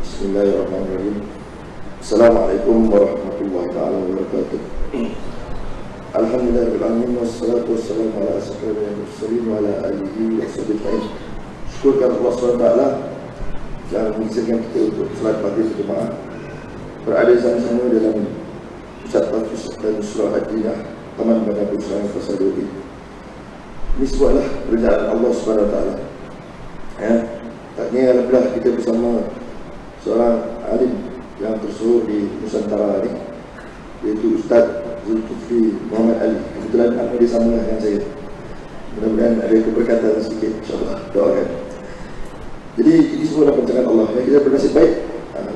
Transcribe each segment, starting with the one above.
Bismillahirrahmanirrahim. Assalamualaikum warahmatullahi wabarakatuh. Alhamdulillahirrahmanirrahim. Wassalatu wassalamu ala asyrafil mursalin wa ala alihi wa sahbihi. Syukurkan Allah SWT yang mengizinkan kita untuk salat maghrib berjemaah berada sama-sama dalam pusat tahfiz dan surah Ad-Dinah Taman Bandar Pusat Fasa Duri. Ini sebuahlah perencanaan Allah SWT. Taknya alhamdulillah kita bersama seorang alim yang tersohor di Nusantara ini, iaitu Ustaz Zulkifli Muhammad Ali. Kebetulan nama dia sama dengan saya. Mudah-mudahan ada keberkatan sedikit, insyaAllah. Doakan. Jadi ini semua pencerahan Allah. Kita bernasib baik,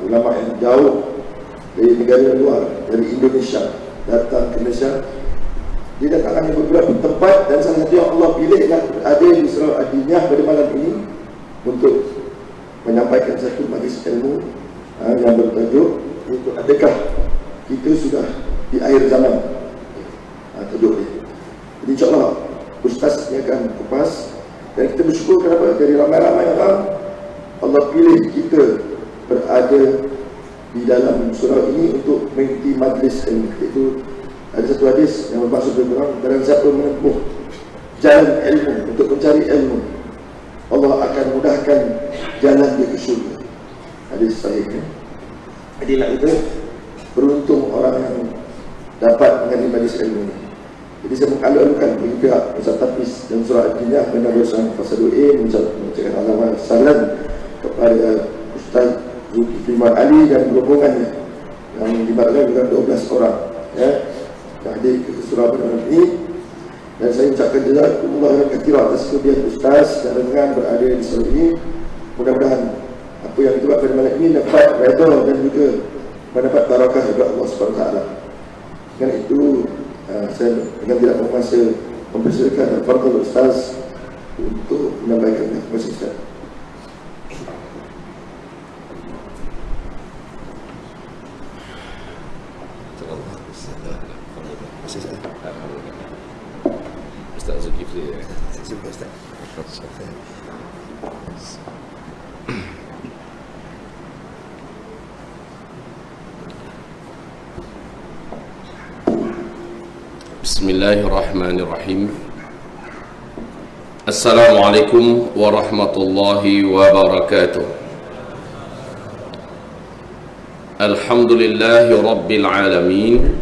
ulama yang jauh dari negara luar, dari Indonesia datang ke Malaysia. Dia datang di beberapa tempat dan salah satu yang Allah pilihlah ada di surah Ad-Dinah pada malam ini untuk menyampaikan satu majlis ilmu yang bertajuk iaitu adakah kita sudah di akhir zaman. Tajuk dia. Jadi insyaAllah Ustaz ni akan kupas dan kita bersyukur kenapa dari ramai-ramai orang Allah pilih kita berada di dalam surah ini untuk mengikuti majlis ilmu. Iaitu ada satu hadis yang bermaksud lebih kurang, barang siapa menempuh jalan ilmu untuk mencari ilmu, Allah akan mudahkan jalan dia ke syurga. Hadis sahih. Jadi nak itu beruntung orang yang dapat mengenai majlis ilmu ini. Jadi saya mengalu-alukan bagi pihak Pusat Tahfiz dan surah Ad-Dinah Bandar Pusat Fasa Duri mengucapkan alamat salam kepada Ustaz Zulkifli Muhammad Ali dan rombongannya yang dibatkan dengan 12 orang yang hadir ke surah Bandar ini. Dan saya ucapkan jazakumullah khairan katsira atas kelebihan Ustaz dan dengan berada di surah ini. Mudah-mudahan apa yang kita buat pada malam ini dapat redha dan juga mendapat barakah daripada Allah SWT. Dengan itu saya dengan tidak bermasa mempersilakan Al-Fadhil Ustaz untuk menyampaikan. Terima kasih Ustaz. Ustaz Zulkifli. Ustaz. Bismillahirrahmanirrahim. Assalamualaikum warahmatullahi wabarakatuh. Alhamdulillahi rabbil alamin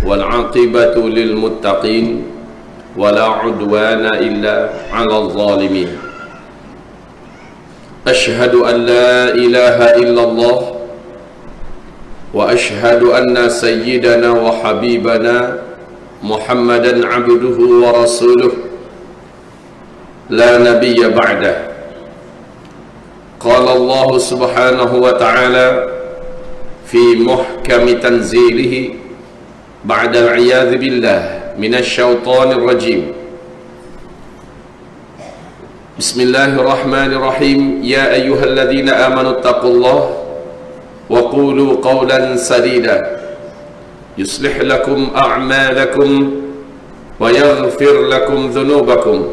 wal 'aqibatu lil muttaqin wala 'udwana illa 'alal zalimin. Ashhadu an la ilaha illallah wa ashhadu anna sayyidana wa habibana Muhammadan abduhu wa rasuluh la nabiyya ba'dah. Qala Allah subhanahu wa ta'ala fi muhkami tanzilihi ba'da al-'iyadhi billah minasy syaithanir rajim. Bismillahirrahmanirrahim. Ya ayyuhalladzina amanu taqullaha wa qulu qawlan sadida yuslih lakum a'malakum wa yaghfir lakum dhunubakum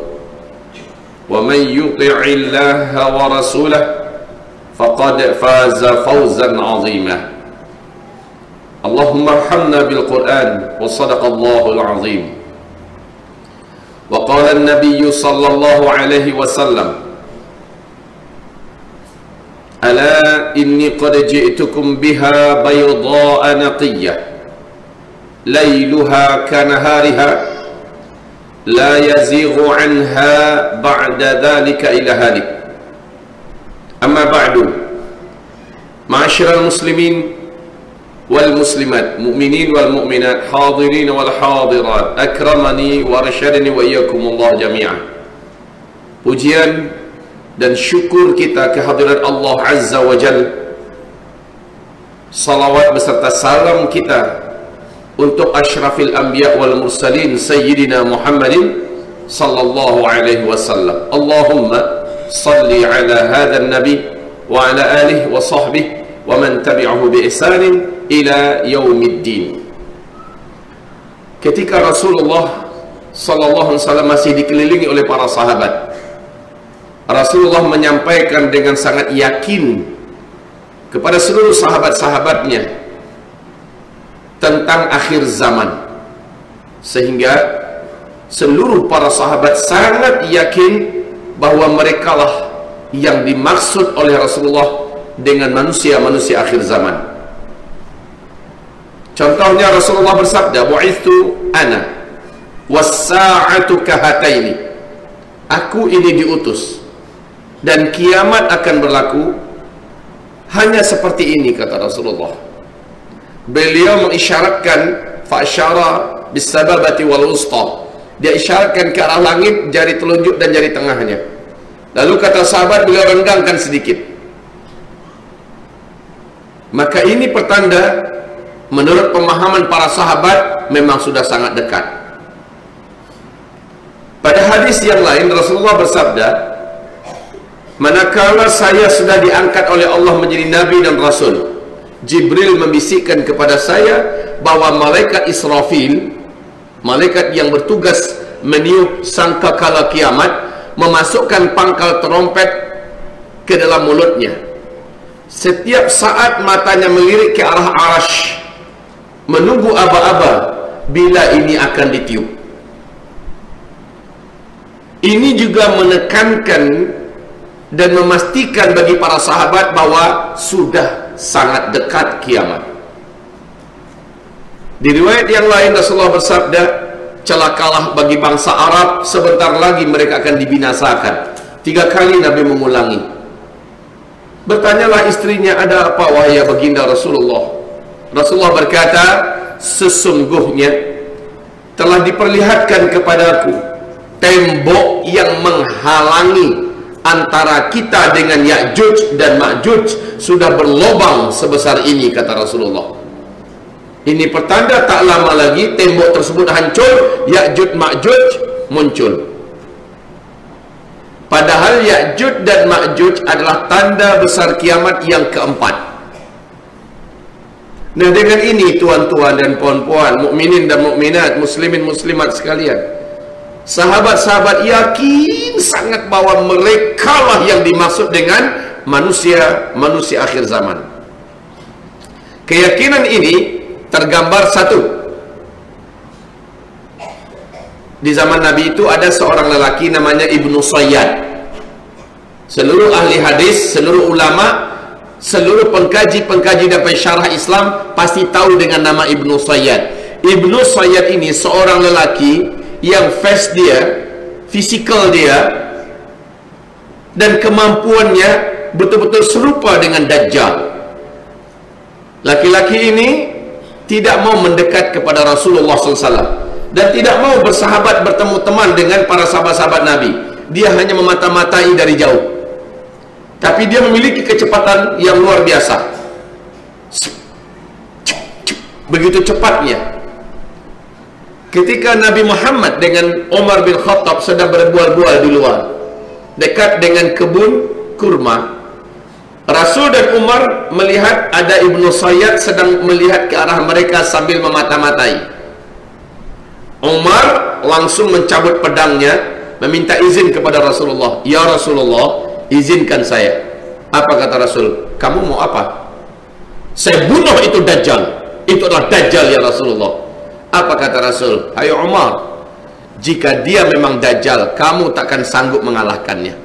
wa man yuti'illaha wa rasulahu faqad faza fawzan 'azima. Allahumma arhamna bil Qur'an wa sadaqallahul 'azim. Wa qala an-nabiy sallallahu alaihi wasallam, ala inni qad ji'tukum biha bayda'a naqiyyah layluha kanahariha la yazighu anha ba'da dhalika ila halik. Amma ba'du, ma'asyiral muslimin wal muslimat, mu'minin wal mu'minat, hadirin wal hadirat, akramani wa arsyadani wa iyyakumullah jami'an. pujian dan syukur kita kehadirat Allah Azza wa Jalla. Salawat beserta salam kita untuk asyrafil anbiya wal mursalin Sayyidina Muhammadin sallallahu alaihi wasallam. Allahumma salli ala hadzal nabi wa ala alihi wa sahbihi wa man tabi'ahu bi ihsanin ila yaumiddin. Ketika Rasulullah sallallahu alaihi wasallam masih dikelilingi oleh para sahabat, Rasulullah menyampaikan dengan sangat yakin kepada seluruh sahabat-sahabatnya tentang akhir zaman, sehingga seluruh para sahabat sangat yakin bahwa merekalah yang dimaksud oleh Rasulullah dengan manusia-manusia akhir zaman. Contohnya Rasulullah bersabda, "Bu'ithu ana was-sa'atu kahataini." Aku ini diutus dan kiamat akan berlaku hanya seperti ini, kata Rasulullah. Beliau mengisyaratkan fa'asyara bis-sababati wal wusta. Dia isyaratkan ke arah langit, jari telunjuk dan jari tengahnya. Lalu kata sahabat, beliau renggangkan sedikit. Maka ini pertanda, menurut pemahaman para sahabat, memang sudah sangat dekat. Pada hadis yang lain Rasulullah bersabda, manakala saya sudah diangkat oleh Allah menjadi Nabi dan Rasul, Jibril membisikkan kepada saya bahwa malaikat Israfil, malaikat yang bertugas meniup sangkakala kiamat, memasukkan pangkal terompet ke dalam mulutnya. Setiap saat matanya melirik ke arah Arasy, menunggu aba-aba bila ini akan ditiup. Ini juga menekankan dan memastikan bagi para sahabat bahwa sudah sangat dekat kiamat. Di riwayat yang lain Rasulullah bersabda, celakalah bagi bangsa Arab, sebentar lagi mereka akan dibinasakan. 3 kali Nabi mengulangi. Bertanyalah istrinya, ada apa wahai baginda Rasulullah? Rasulullah berkata, sesungguhnya telah diperlihatkan kepadaku tembok yang menghalangi antara kita dengan Ya'juj dan Ma'juj sudah berlobang sebesar ini, kata Rasulullah. Ini pertanda tak lama lagi tembok tersebut hancur, Ya'juj Ma'juj muncul. Padahal Ya'juj dan Ma'juj adalah tanda besar kiamat yang keempat. Nah, dengan ini tuan-tuan dan puan-puan, mukminin dan mukminat, muslimin muslimat sekalian, sahabat-sahabat yakin sangat bahwa mereka lah yang dimaksud dengan manusia akhir zaman. Keyakinan ini tergambar satu. Di zaman Nabi itu ada seorang lelaki namanya Ibnu Sayyad. Seluruh ahli hadis, seluruh ulama, seluruh pengkaji dan pensyarah Islam pasti tahu dengan nama Ibnu Sayyad. Ibnu Sayyad ini seorang lelaki yang face dia, fisikal dia, dan kemampuannya betul-betul serupa dengan Dajjal. Laki-laki ini tidak mau mendekat kepada Rasulullah SAW dan tidak mau bersahabat, bertemu teman dengan para sahabat-sahabat Nabi. Dia hanya memata-matai dari jauh, tapi dia memiliki kecepatan yang luar biasa. Begitu cepatnya. Ketika Nabi Muhammad dengan Umar bin Khattab sedang berbual-bual di luar dekat dengan kebun kurma, Rasul dan Umar melihat ada Ibnu Sayyad sedang melihat ke arah mereka sambil memata-matai. Umar langsung mencabut pedangnya, meminta izin kepada Rasulullah. Ya Rasulullah, izinkan saya. Apa kata Rasul? Kamu mau apa? Saya bunuh itu Dajjal. Itu adalah Dajjal ya Rasulullah. Apa kata Rasul? Hai Umar, jika dia memang Dajjal, kamu takkan sanggup mengalahkannya.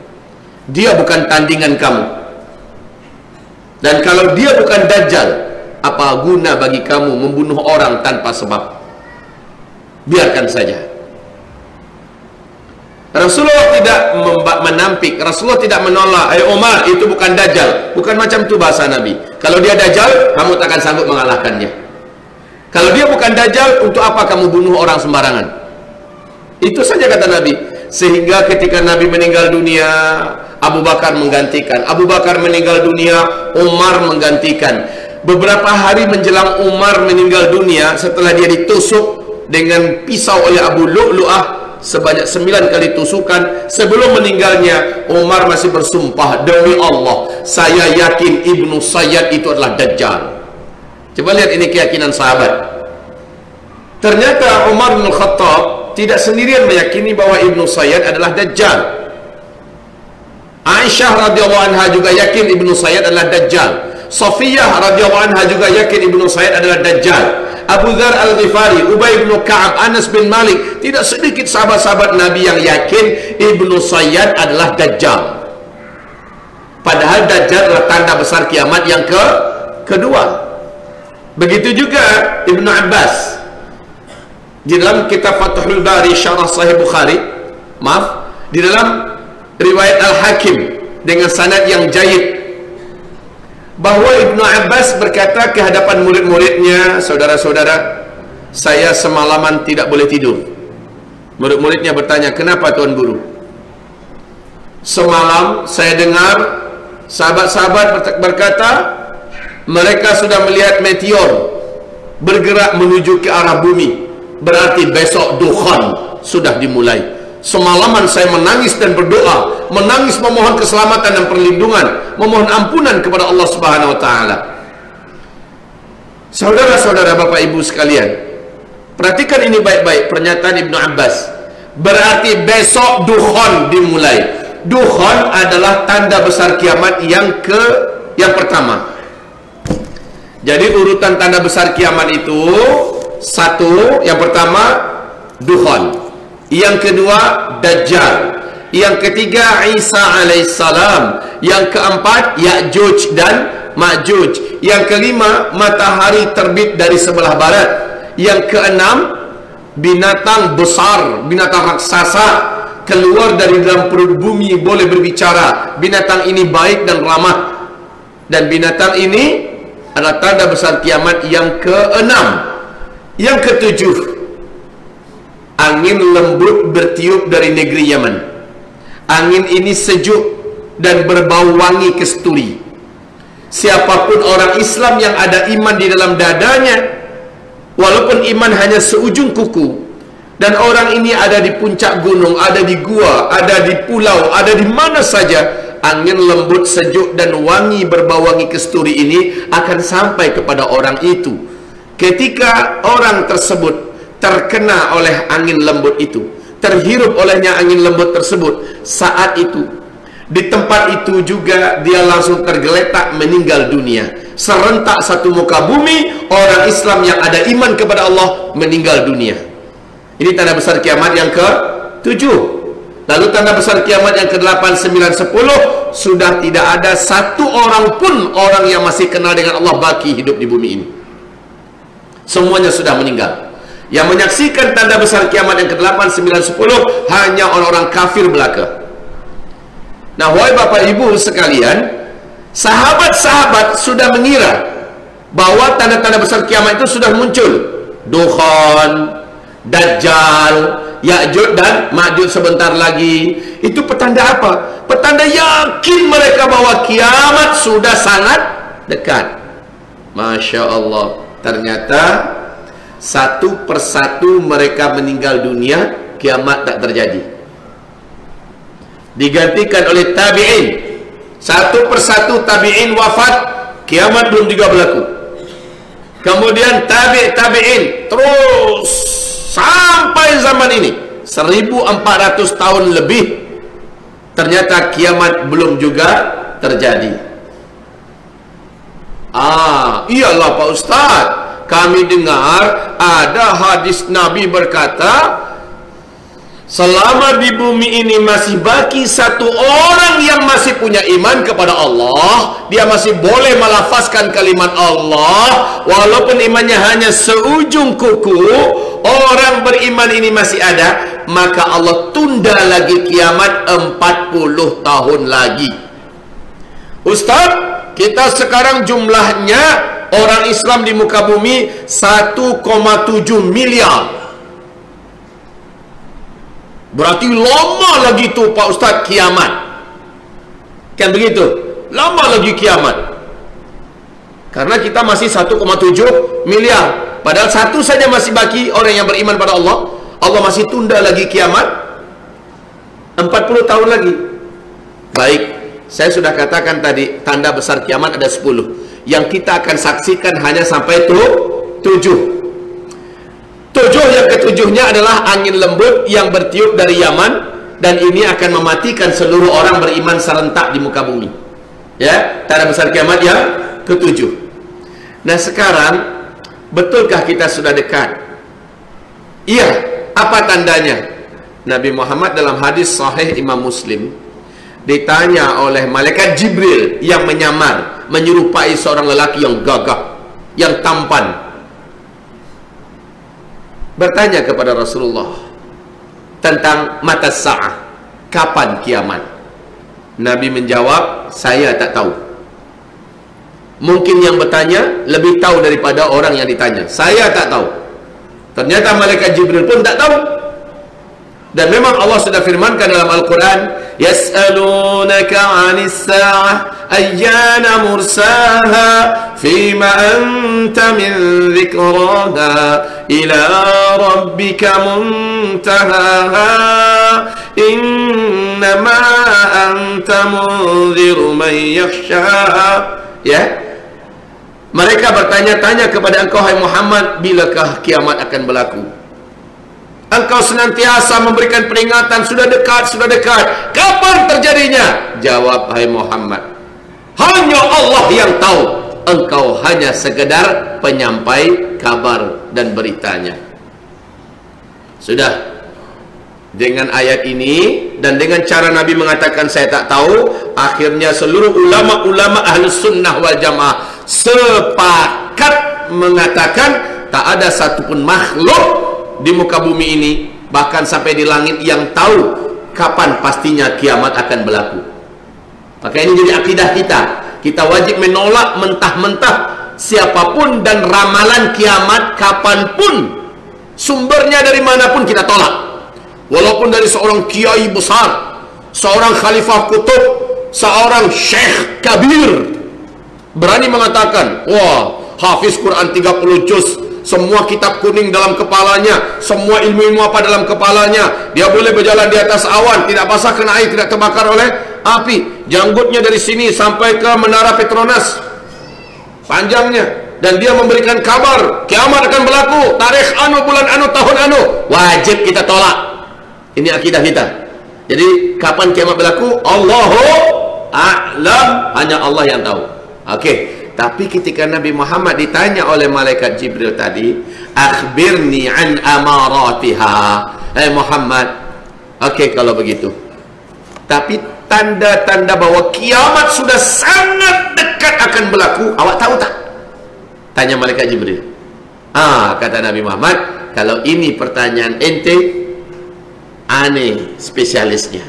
Dia bukan tandingan kamu. Dan kalau dia bukan Dajjal, apa guna bagi kamu membunuh orang tanpa sebab? Biarkan saja. Rasulullah tidak menampik, Rasulullah tidak menolak. Hai Umar, itu bukan Dajjal. Bukan macam itu bahasa Nabi. Kalau dia Dajjal, kamu takkan sanggup mengalahkannya. Kalau dia bukan Dajjal, untuk apa kamu bunuh orang sembarangan? Itu saja kata Nabi. Sehingga ketika Nabi meninggal dunia, Abu Bakar menggantikan. Abu Bakar meninggal dunia, Umar menggantikan. Beberapa hari menjelang Umar meninggal dunia, setelah dia ditusuk dengan pisau oleh Abu Lu'lu'ah sebanyak 9 kali tusukan, sebelum meninggalnya Umar masih bersumpah, demi Allah, saya yakin Ibnu Sayyad itu adalah Dajjal. Coba lihat ini keyakinan sahabat. Ternyata Umar bin Khattab tidak sendirian meyakini bahwa Ibnu Sayyad adalah Dajjal. Aisyah radhiyallahu anha juga yakin Ibnu Sayyad adalah Dajjal. Safiyah radhiyallahu anha juga yakin Ibnu Sayyad adalah Dajjal. Abu Dzar Al-Ghifari, Ubay bin Ka'ab, Anas bin Malik, tidak sedikit sahabat-sahabat Nabi yang yakin Ibnu Sayyad adalah Dajjal. Padahal Dajjal adalah tanda besar kiamat yang kedua. Begitu juga Ibnu Abbas di dalam kitab Fathul Bari Syarah Sahih Bukhari, di dalam riwayat Al-Hakim dengan sanad yang jayyid, bahwa Ibnu Abbas berkata ke hadapan murid-muridnya, saudara-saudara, saya semalaman tidak boleh tidur. Murid-muridnya bertanya, kenapa Tuan Guru? Semalam saya dengar sahabat-sahabat berkata, mereka sudah melihat meteor bergerak menuju ke arah bumi, berarti besok dukhan sudah dimulai. Semalaman saya menangis dan berdoa, menangis memohon keselamatan dan perlindungan, memohon ampunan kepada Allah Subhanahu wa taala. Saudara-saudara, Bapak Ibu sekalian, perhatikan ini baik-baik pernyataan Ibnu Abbas. Berarti besok dukhan dimulai. Dukhan adalah tanda besar kiamat yang pertama. Jadi urutan tanda besar kiamat itu, satu, yang pertama dukhan, yang kedua Dajjal, yang ketiga Isa alaihissalam, yang keempat Ya'juj dan Ma'juj, yang kelima matahari terbit dari sebelah barat, yang keenam binatang besar, binatang raksasa keluar dari dalam perut bumi boleh berbicara. Binatang ini baik dan ramah, dan binatang ini adalah tanda besar kiamat yang keenam. Yang ketujuh, angin lembut bertiup dari negeri Yaman. Angin ini sejuk dan berbau wangi kesturi. Siapapun orang Islam yang ada iman di dalam dadanya, walaupun iman hanya seujung kuku, dan orang ini ada di puncak gunung, ada di gua, ada di pulau, ada di mana saja, angin lembut, sejuk dan wangi berbau wangi kesturi ini akan sampai kepada orang itu. Ketika orang tersebut terkena oleh angin lembut itu, terhirup olehnya angin lembut tersebut, saat itu di tempat itu juga dia langsung tergeletak meninggal dunia. Serentak satu muka bumi, orang Islam yang ada iman kepada Allah meninggal dunia. Ini tanda besar kiamat yang ke-7. Lalu tanda besar kiamat yang ke-8, 9, 10, sudah tidak ada satu orang pun orang yang masih kenal dengan Allah baki hidup di bumi ini. Semuanya sudah meninggal. Yang menyaksikan tanda besar kiamat yang ke-8, 9, 10 hanya orang-orang kafir belaka. Nah, wahai Bapak Ibu sekalian, sahabat-sahabat sudah mengira bahwa tanda-tanda besar kiamat itu sudah muncul. Dukhan, Dajjal, Ya'juj dan Ma'juj sebentar lagi. Itu petanda apa? Petanda yakin mereka bahwa kiamat sudah sangat dekat. Masya Allah. Ternyata satu persatu mereka meninggal dunia, kiamat tak terjadi. Digantikan oleh tabi'in. Satu persatu tabi'in wafat, kiamat belum juga berlaku. Kemudian tabi'in terus sampai zaman ini 1400 tahun lebih, ternyata kiamat belum juga terjadi. Iyalah Pak Ustaz, kami dengar ada hadis Nabi berkata, selama di bumi ini masih baki satu orang yang masih punya iman kepada Allah, dia masih boleh melafazkan kalimat Allah walaupun imannya hanya seujung kuku. Orang beriman ini masih ada, maka Allah tunda lagi kiamat 40 tahun lagi. Ustaz, kita sekarang jumlahnya orang Islam di muka bumi 1,7 miliar. Berarti lama lagi tu Pak Ustaz kiamat. Kan begitu? Lama lagi kiamat. Karena kita masih 1,7 miliar. Padahal satu saja masih baki orang yang beriman pada Allah. Allah masih tunda lagi kiamat 40 tahun lagi. Baik, saya sudah katakan tadi tanda besar kiamat ada 10. Yang kita akan saksikan hanya sampai 7. 7 yang ketujuhnya adalah angin lembut yang bertiup dari Yaman, dan ini akan mematikan seluruh orang beriman serentak di muka bumi. Ya, tanda besar kiamat yang ketujuh. Nah sekarang, betulkah kita sudah dekat? Iya, apa tandanya? Nabi Muhammad dalam hadis sahih Imam Muslim ditanya oleh malaikat Jibril yang menyamar, menyerupai seorang lelaki yang gagah, yang tampan, bertanya kepada Rasulullah tentang mata sa'ah, kapan kiamat. Nabi menjawab, saya tak tahu. Mungkin yang bertanya lebih tahu daripada orang yang ditanya. Saya tak tahu. Ternyata malaikat Jibril pun tak tahu. Dan memang Allah sudah firmankan dalam Al-Quran, yas'alunaka 'anis sa'ah ayyana mursaha fima anta min dzikraha ila rabbika muntahaha innama anta munziru man yakhshaha. Ya, mereka bertanya-tanya kepada engkau hai Muhammad, bilakah kiamat akan berlaku? Engkau senantiasa memberikan peringatan, sudah dekat, sudah dekat. Kapan terjadinya? Jawab hai Muhammad, hanya Allah yang tahu. Engkau hanya sekedar penyampai kabar dan beritanya. Sudah. Dengan ayat ini dan dengan cara Nabi mengatakan saya tak tahu, akhirnya seluruh ulama-ulama Ahlus Sunnah wal Jamaah sepakat mengatakan tak ada satupun makhluk di muka bumi ini, bahkan sampai di langit, yang tahu kapan pastinya kiamat akan berlaku. Maka ini jadi akidah kita. Kita wajib menolak mentah-mentah siapapun dan ramalan kiamat kapanpun, sumbernya dari manapun kita tolak. Walaupun dari seorang kiai besar, seorang khalifah kutub, seorang syekh kabir berani mengatakan, wah, hafiz Quran 30 juz, semua kitab kuning dalam kepalanya, semua ilmu-ilmu apa dalam kepalanya, dia boleh berjalan di atas awan, tidak basah kena air, tidak terbakar oleh api, janggutnya dari sini sampai ke menara Petronas panjangnya, dan dia memberikan kabar kiamat akan berlaku tarikh anu, bulan anu, tahun anu. Wajib kita tolak. Ini akidah kita. Jadi kapan kiamat berlaku? Allahu a'lam, hanya Allah yang tahu. Okey. Tapi ketika Nabi Muhammad ditanya oleh malaikat Jibril tadi, akhbirni an amaratiha, hai Muhammad, okey kalau begitu, tapi tanda-tanda bahwa kiamat sudah sangat dekat akan berlaku, awak tahu tak? Tanya malaikat Jibril. Kata Nabi Muhammad, kalau ini pertanyaan ente, aneh spesialisnya.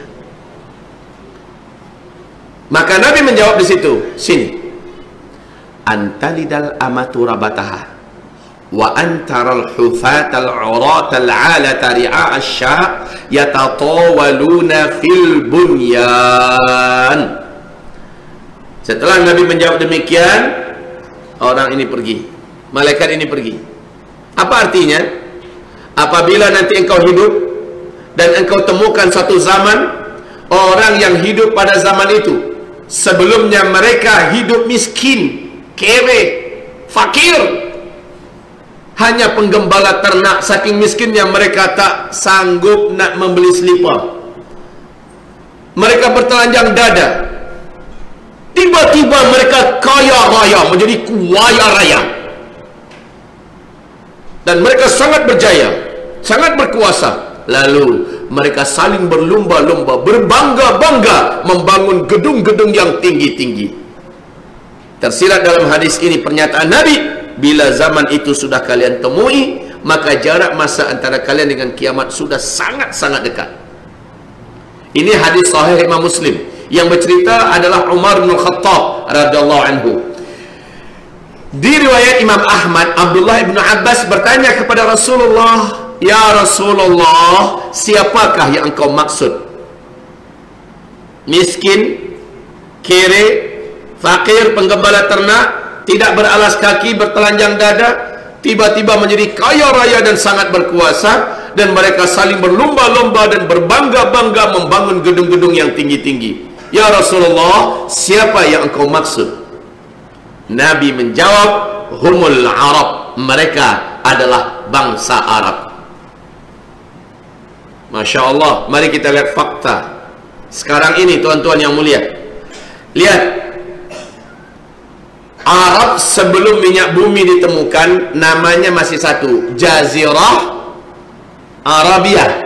Maka Nabi menjawab di situ, sini, antalidal amatu rabataha wa antaral hufatal uratal alata ri'a asya yatatawaluna fil bunyan. Setelah Nabi menjawab demikian, orang ini pergi, malaikat ini pergi. Apa artinya? Apabila nanti engkau hidup dan engkau temukan satu zaman, orang yang hidup pada zaman itu sebelumnya mereka hidup miskin, kere, fakir, hanya penggembala ternak, saking miskinnya mereka tak sanggup nak membeli selipar, mereka bertelanjang dada. Tiba-tiba mereka kaya raya, menjadi kuaya raya, dan mereka sangat berjaya, sangat berkuasa. Lalu mereka saling berlumba-lumba, berbangga-bangga membangun gedung-gedung yang tinggi-tinggi. Tersirat dalam hadis ini pernyataan Nabi, bila zaman itu sudah kalian temui, maka jarak masa antara kalian dengan kiamat sudah sangat-sangat dekat. Ini hadis sahih Imam Muslim. Yang bercerita adalah Umar bin Khattab radhiyallahu anhu. Di riwayat Imam Ahmad, Abdullah bin Abbas bertanya kepada Rasulullah, "Ya Rasulullah, siapakah yang engkau maksud? Miskin, kere, fakir, penggembala ternak, tidak beralas kaki, bertelanjang dada, tiba-tiba menjadi kaya raya dan sangat berkuasa, dan mereka saling berlomba-lomba dan berbangga-bangga membangun gedung-gedung yang tinggi-tinggi. Ya Rasulullah, siapa yang engkau maksud?" Nabi menjawab, "Humul Arab." Mereka adalah bangsa Arab. Masya Allah. Mari kita lihat fakta sekarang ini, tuan-tuan yang mulia. Lihat, Arab sebelum minyak bumi ditemukan namanya masih satu, Jazirah Arabia.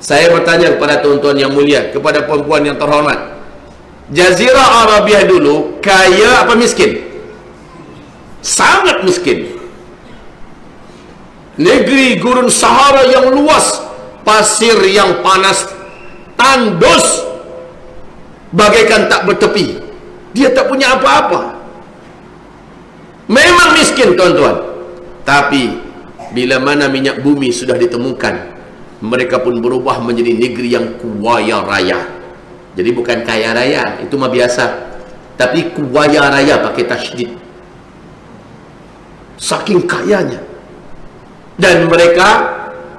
Saya bertanya kepada tuan-tuan yang mulia, kepada perempuan yang terhormat, Jazirah Arabia dulu kaya apa miskin? Sangat miskin. Negeri gurun Sahara yang luas, pasir yang panas, tandus, bagaikan tak bertepi. Dia tak punya apa-apa. Memang miskin, tuan-tuan. Tapi bila mana minyak bumi sudah ditemukan, mereka pun berubah menjadi negeri yang kuaya raya. Jadi bukan kaya raya, itu mah biasa, tapi kuaya raya pakai tasydid. Saking kayanya. Dan mereka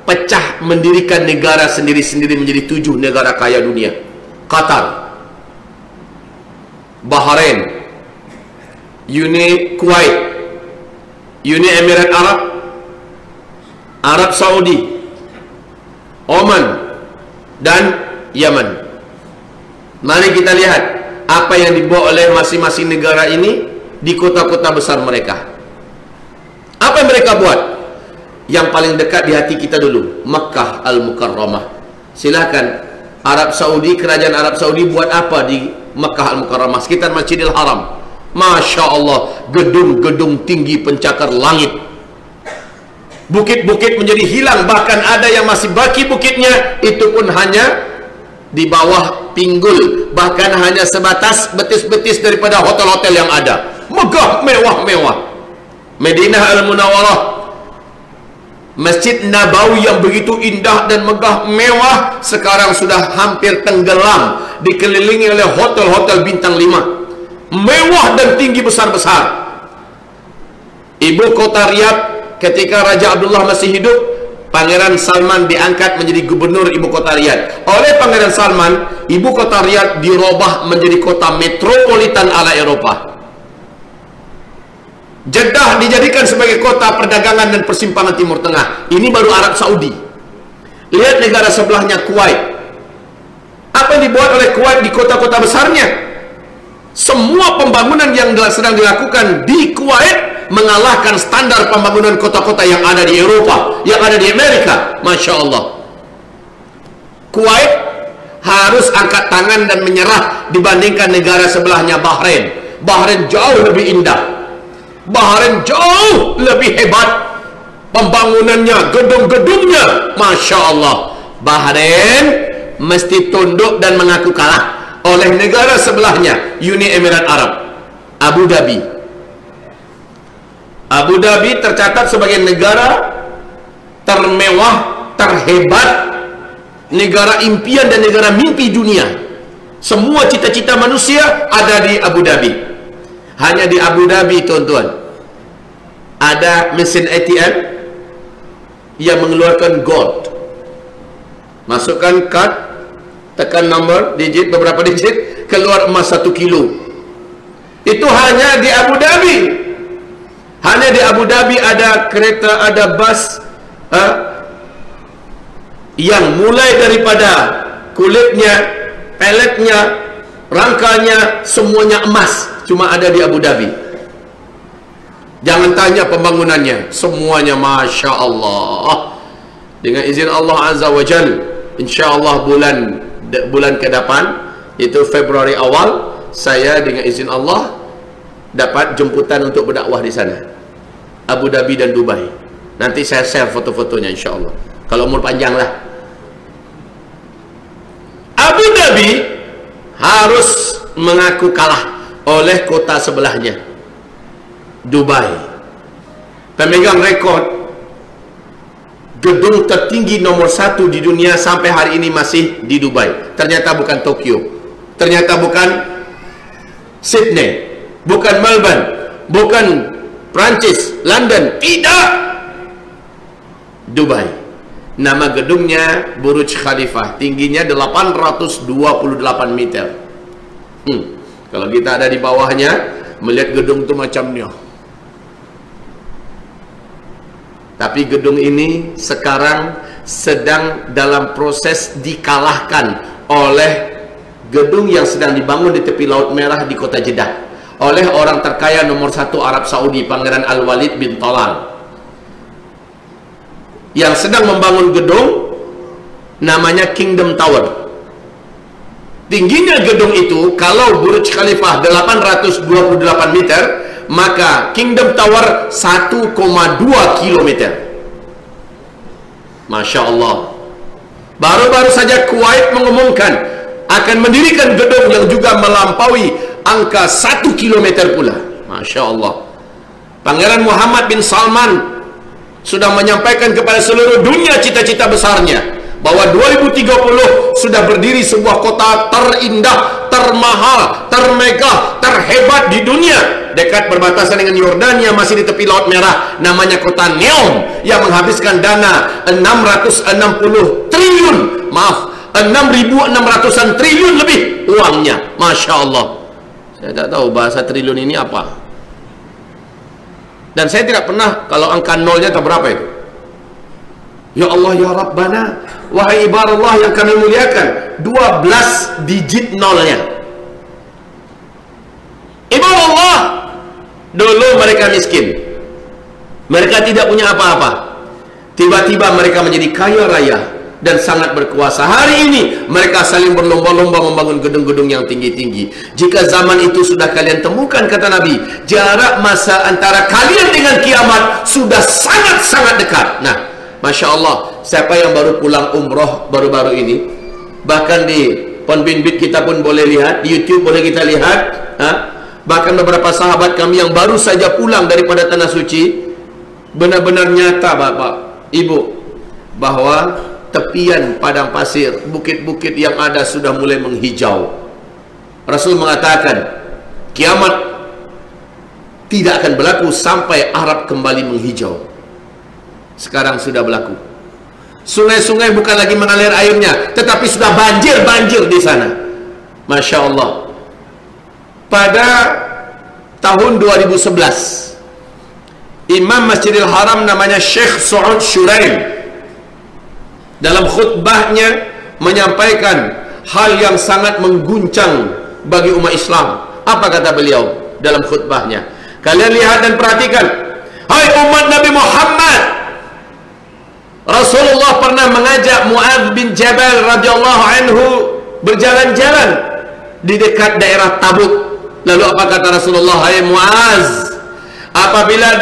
pecah mendirikan negara sendiri-sendiri menjadi 7 negara kaya dunia. Qatar, Bahrain, Uni Kuwait, Uni Emirat Arab, Arab Saudi, Oman, dan Yaman. Mari kita lihat apa yang dibawa oleh masing-masing negara ini di kota-kota besar mereka. Apa yang mereka buat? Yang paling dekat di hati kita dulu, Makkah Al-Mukarramah. Silakan, Arab Saudi, kerajaan Arab Saudi buat apa di Makkah Al-Mukarramah, sekitar Masjidil Haram? Masya Allah, gedung-gedung tinggi pencakar langit. Bukit-bukit menjadi hilang, bahkan ada yang masih baki bukitnya, itu pun hanya di bawah pinggul, bahkan hanya sebatas betis-betis daripada hotel-hotel yang ada. Megah, mewah-mewah. Madinah Al-Munawwarah, Masjid Nabawi yang begitu indah dan megah mewah, sekarang sudah hampir tenggelam, dikelilingi oleh hotel-hotel bintang 5, mewah dan tinggi besar-besar. Ibu kota Riyadh ketika Raja Abdullah masih hidup, Pangeran Salman diangkat menjadi gubernur ibu kota Riyadh. Oleh Pangeran Salman, ibu kota Riyadh dirubah menjadi kota metropolitan ala Eropa. Jeddah dijadikan sebagai kota perdagangan dan persimpangan Timur Tengah. Ini baru Arab Saudi. Lihat negara sebelahnya, Kuwait. Apa yang dibuat oleh Kuwait di kota-kota besarnya? Semua pembangunan yang sedang dilakukan di Kuwait mengalahkan standar pembangunan kota-kota yang ada di Eropa, yang ada di Amerika. Masya Allah. Kuwait harus angkat tangan dan menyerah dibandingkan negara sebelahnya, Bahrain. Bahrain jauh lebih indah, Bahrain jauh lebih hebat pembangunannya, gedung-gedungnya. Masya Allah. Bahrain mesti tunduk dan mengaku kalah oleh negara sebelahnya, Uni Emirat Arab, Abu Dhabi. Abu Dhabi tercatat sebagai negara termewah, terhebat, negara impian dan negara mimpi dunia. Semua cita-cita manusia ada di Abu Dhabi. Hanya di Abu Dhabi, tuan-tuan, ada mesin ATM yang mengeluarkan gold. Masukkan kad, tekan nombor, digit, beberapa digit, keluar emas 1 kilo. Itu hanya di Abu Dhabi. Hanya di Abu Dhabi ada kereta, ada bus yang mulai daripada kulitnya, peletnya, rangkanya, semuanya emas. Cuma ada di Abu Dhabi. Jangan tanya pembangunannya, semuanya Masya Allah. Dengan izin Allah Azza wa Jal, insya Allah bulan ke depan, itu Februari awal, saya dengan izin Allah dapat jemputan untuk berdakwah di sana, Abu Dhabi dan Dubai. Nanti saya share foto-fotonya insya Allah, kalau umur panjang lah. Abu Dhabi harus mengaku kalah oleh kota sebelahnya, Dubai. Pemegang rekod gedung tertinggi nomor 1 di dunia sampai hari ini masih di Dubai. Ternyata bukan Tokyo, ternyata bukan Sydney, bukan Melbourne, bukan Prancis, London, tidak, Dubai. Nama gedungnya Burj Khalifah, tingginya 828 meter. Kalau kita ada di bawahnya, melihat gedung itu macamnya. Tapi gedung ini sekarang sedang dalam proses dikalahkan oleh gedung yang sedang dibangun di tepi Laut Merah di kota Jeddah oleh orang terkaya nomor 1 Arab Saudi, Pangeran Al-Walid bin Talal, yang sedang membangun gedung namanya Kingdom Tower. Tingginya gedung itu, kalau Burj Khalifah 828 meter, maka Kingdom Tower 1,2 kilometer. Masya Allah. Baru-baru saja Kuwait mengumumkan akan mendirikan gedung yang juga melampaui angka 1 kilometer pula. Masya Allah. Pangeran Muhammad bin Salman sudah menyampaikan kepada seluruh dunia cita-cita besarnya, bahwa 2030 sudah berdiri sebuah kota terindah, termahal, termegah, terhebat di dunia, dekat berbatasan dengan Yordania, masih di tepi Laut Merah, namanya kota Neom, yang menghabiskan dana 660 triliun, maaf, 6.600-an triliun lebih uangnya. Masya Allah. Saya tak tahu bahasa triliun ini apa, dan saya tidak pernah, kalau angka nolnya tak berapa itu. Ya Allah, ya Rabbana, wahai ibarallah yang kami muliakan, 12 digit nolnya. Ibarallah, dulu mereka miskin, mereka tidak punya apa-apa, tiba-tiba mereka menjadi kaya raya dan sangat berkuasa. Hari ini mereka saling berlomba-lomba membangun gedung-gedung yang tinggi-tinggi. Jika zaman itu sudah kalian temukan, kata Nabi, jarak masa antara kalian dengan kiamat sudah sangat-sangat dekat. Nah, Masya Allah, siapa yang baru pulang umroh baru-baru ini, bahkan di Ponbinbit kita pun boleh lihat, di YouTube boleh kita lihat, bahkan beberapa sahabat kami yang baru saja pulang daripada Tanah Suci, benar-benar nyata Bapak, Ibu, bahwa tepian padang pasir, bukit-bukit yang ada sudah mulai menghijau. Rasul mengatakan, kiamat tidak akan berlaku sampai Arab kembali menghijau. Sekarang sudah berlaku. Sungai-sungai bukan lagi mengalir airnya, tetapi sudah banjir di sana. Masya Allah. Pada tahun 2011, Imam Masjidil Haram namanya Syekh Su'ud Shuraim, dalam khutbahnya menyampaikan hal yang sangat mengguncang bagi umat Islam. Apa kata beliau dalam khutbahnya? Kalian lihat dan perhatikan. Hai umat Nabi Muhammad, Rasulullah pernah mengajak Mu'adz bin Jabal radhiyallahu anhu berjalan-jalan di dekat daerah Tabuk. Lalu apa kata Rasulullah? Hai Mu'adz, apabila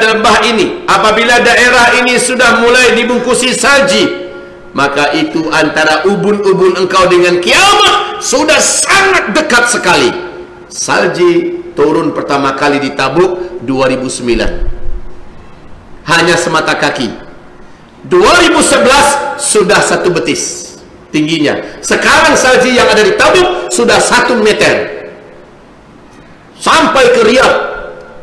apabila daerah ini sudah mulai dibungkusi salji, maka itu antara ubun-ubun engkau dengan kiamat sudah sangat dekat sekali. Salji turun pertama kali di Tabuk 2009, hanya semata kaki. 2011 sudah 1 betis tingginya. Sekarang salji yang ada di Tabuk sudah 1 meter, sampai ke Riyadh,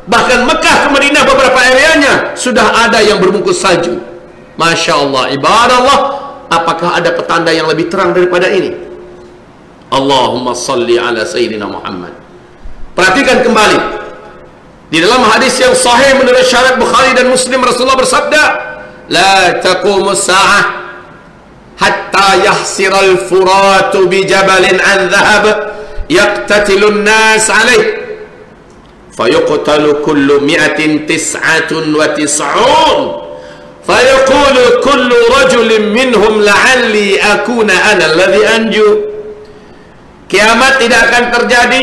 bahkan Mekah ke Madinah beberapa areanya sudah ada yang berbungkus salju. Masya Allah, ibadallah, apakah ada petanda yang lebih terang daripada ini? Allahumma salli ala Sayyidina Muhammad. Perhatikan kembali, di dalam hadis yang sahih menurut syarat Bukhari dan Muslim, Rasulullah bersabda, la taqumu sa'ah hatta yahsiral furatu bi jabalin an dhahab yaqtatilun nas alaih fayuqtalu kullu mi'atin 99 fayaqulu kullu rajulin minhum la'alli akuna ana alladhi anju. Kiamat tidak akan terjadi,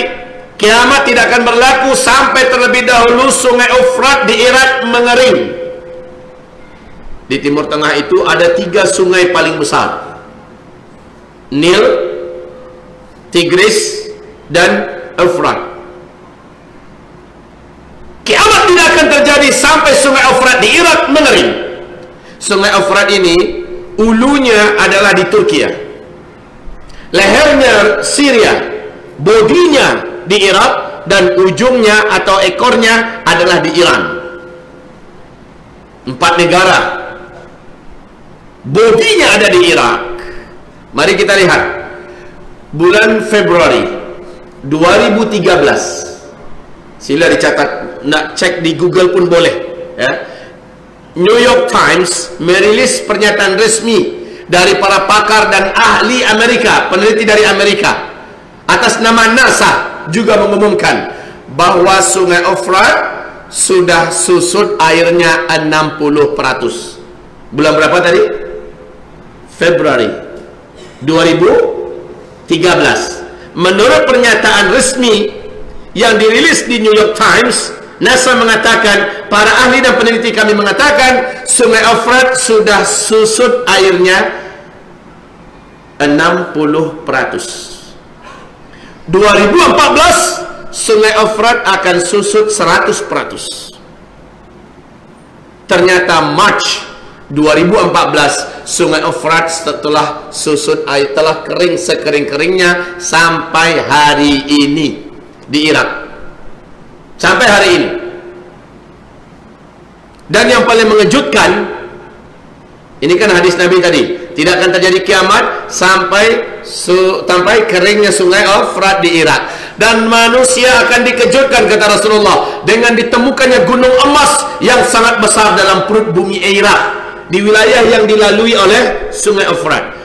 kiamat tidak akan berlaku sampai terlebih dahulu sungai Ufrat di Irak mengering. Di Timur Tengah itu ada 3 sungai paling besar, Nil, Tigris, dan Efrat. Kiamat tidak akan terjadi sampai sungai Efrat di Irak mengering. Sungai Efrat ini ulunya adalah di Turki, lehernya Syria, bodinya di Irak, dan ujungnya atau ekornya adalah di Iran. 4 negara. Bodinya ada di Irak. Mari kita lihat. Bulan Februari 2013. Sila dicatat, nak cek di Google pun boleh, ya. New York Times merilis pernyataan resmi dari para pakar dan ahli Amerika, peneliti dari Amerika, atas nama NASA, juga mengumumkan bahwa Sungai Efrat sudah susut airnya 60%. Bulan berapa tadi? Februari 2013. Menurut pernyataan resmi yang dirilis di New York Times, NASA mengatakan, para ahli dan peneliti kami mengatakan, Sungai Efrat sudah susut airnya 60%. 2014 Sungai Efrat akan susut 100%. Ternyata March 2014 Sungai Efrat setelah susut air telah kering sekering-keringnya sampai hari ini di Irak. Sampai hari ini. Dan yang paling mengejutkan, ini kan hadis Nabi tadi, tidak akan terjadi kiamat sampai keringnya Sungai Efrat di Irak. Dan manusia akan dikejutkan, kata Rasulullah, dengan ditemukannya gunung emas yang sangat besar dalam perut bumi Irak, di wilayah yang dilalui oleh Sungai Efrat.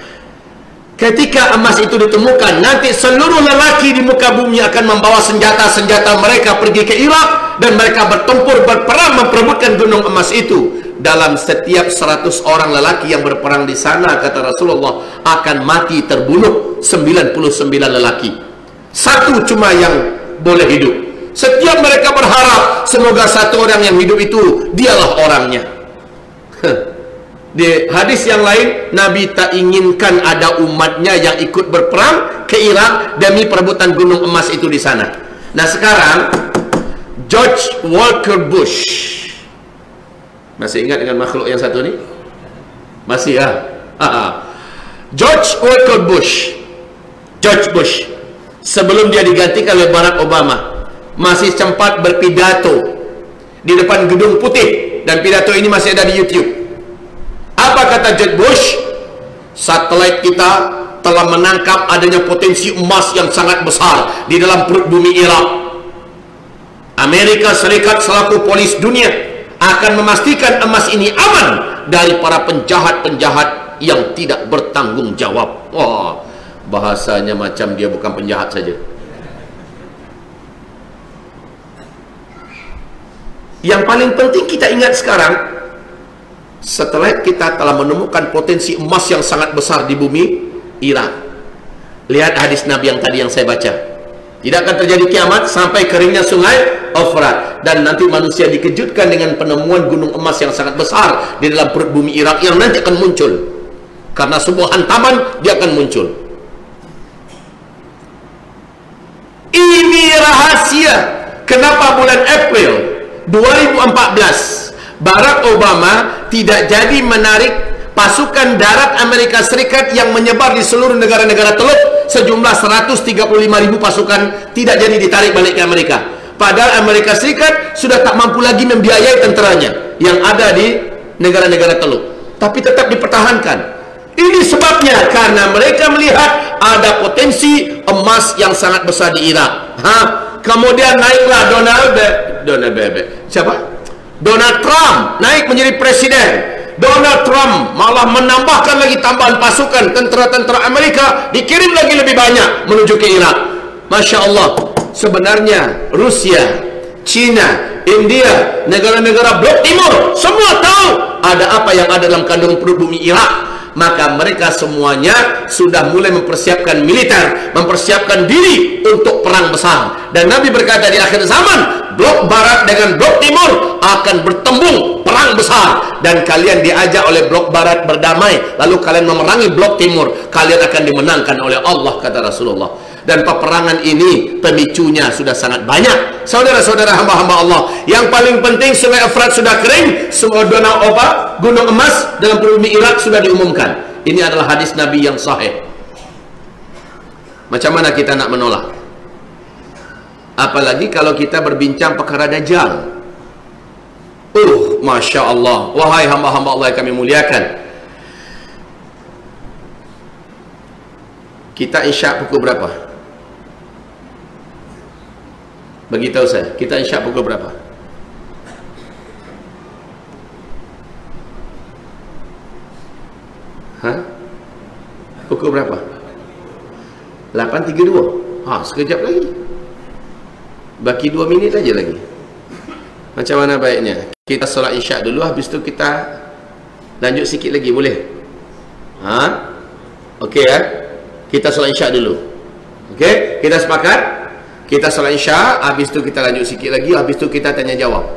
Ketika emas itu ditemukan, nanti seluruh lelaki di muka bumi akan membawa senjata-senjata mereka pergi ke Irak, dan mereka bertempur, berperang, memperebutkan gunung emas itu. Dalam setiap 100 orang lelaki yang berperang di sana, kata Rasulullah, akan mati terbunuh 99 lelaki. Satu cuma yang boleh hidup. Setiap mereka berharap semoga satu orang yang hidup itu dialah orangnya. Di hadis yang lain, Nabi tak inginkan ada umatnya yang ikut berperang ke Irak demi perebutan gunung emas itu di sana. Nah sekarang George Walker Bush, masih ingat dengan makhluk yang satu ini? Masih ya? George Walker Bush, George Bush, sebelum dia digantikan oleh Barack Obama, masih sempat berpidato di depan Gedung Putih, dan pidato ini masih ada di YouTube. Apa kata George Bush? Satelit kita telah menangkap adanya potensi emas yang sangat besar di dalam perut bumi Irak. Amerika Serikat selaku polis dunia akan memastikan emas ini aman dari para penjahat-penjahat yang tidak bertanggung jawab. Wah, bahasanya macam dia bukan penjahat saja. Yang paling penting kita ingat sekarang, setelah kita telah menemukan potensi emas yang sangat besar di bumi Irak. Lihat hadis Nabi yang tadi yang saya baca. Tidak akan terjadi kiamat sampai keringnya Sungai Efrat, dan nanti manusia dikejutkan dengan penemuan gunung emas yang sangat besar di dalam perut bumi Irak yang nanti akan muncul. Karena sebuah hantaman dia akan muncul. Ini rahasia kenapa bulan April 2014 Barack Obama tidak jadi menarik pasukan darat Amerika Serikat yang menyebar di seluruh negara-negara Teluk sejumlah 135.000 pasukan, tidak jadi ditarik balik ke Amerika. Padahal Amerika Serikat sudah tak mampu lagi membiayai tenteranya yang ada di negara-negara Teluk, tapi tetap dipertahankan. Ini sebabnya karena mereka melihat ada potensi emas yang sangat besar di Irak. Kemudian naiklah Donald Trump naik menjadi presiden. Donald Trump malah menambahkan lagi tambahan pasukan, tentera-tentera Amerika dikirim lagi lebih banyak menuju ke Irak. Masya Allah, sebenarnya Rusia, China, India, negara-negara blok timur semua tahu ada apa yang ada dalam kandungan perut bumi Irak. Maka mereka semuanya sudah mulai mempersiapkan militer, mempersiapkan diri untuk perang besar. Dan Nabi berkata di akhir zaman, blok barat dengan blok timur akan bertembung perang besar, dan kalian diajak oleh blok barat berdamai, lalu kalian memerangi blok timur, kalian akan dimenangkan oleh Allah, kata Rasulullah. Dan peperangan ini pemicunya sudah sangat banyak. Saudara-saudara hamba-hamba Allah, yang paling penting Sungai Efrat sudah kering, semua gunung emas dalam bumi Irak sudah diumumkan. Ini adalah hadis Nabi yang sahih. Macam mana kita nak menolak? Apalagi kalau kita berbincang perkara Dajjal. Masya Allah. Wahai hamba-hamba Allah yang kami muliakan, kita isyak pukul berapa? Beritahu saya, kita isyak pukul berapa? Pukul berapa? 8.32. Sekejap lagi. Baki 2 minit aja lagi. Macam mana baiknya? Kita solat isyak dulu, habis tu kita lanjut sikit lagi, boleh? Okey ya? Kita solat isyak dulu. Okey? Kita sepakat? Kita solat isyak, habis tu kita lanjut sikit lagi, habis tu kita tanya jawab.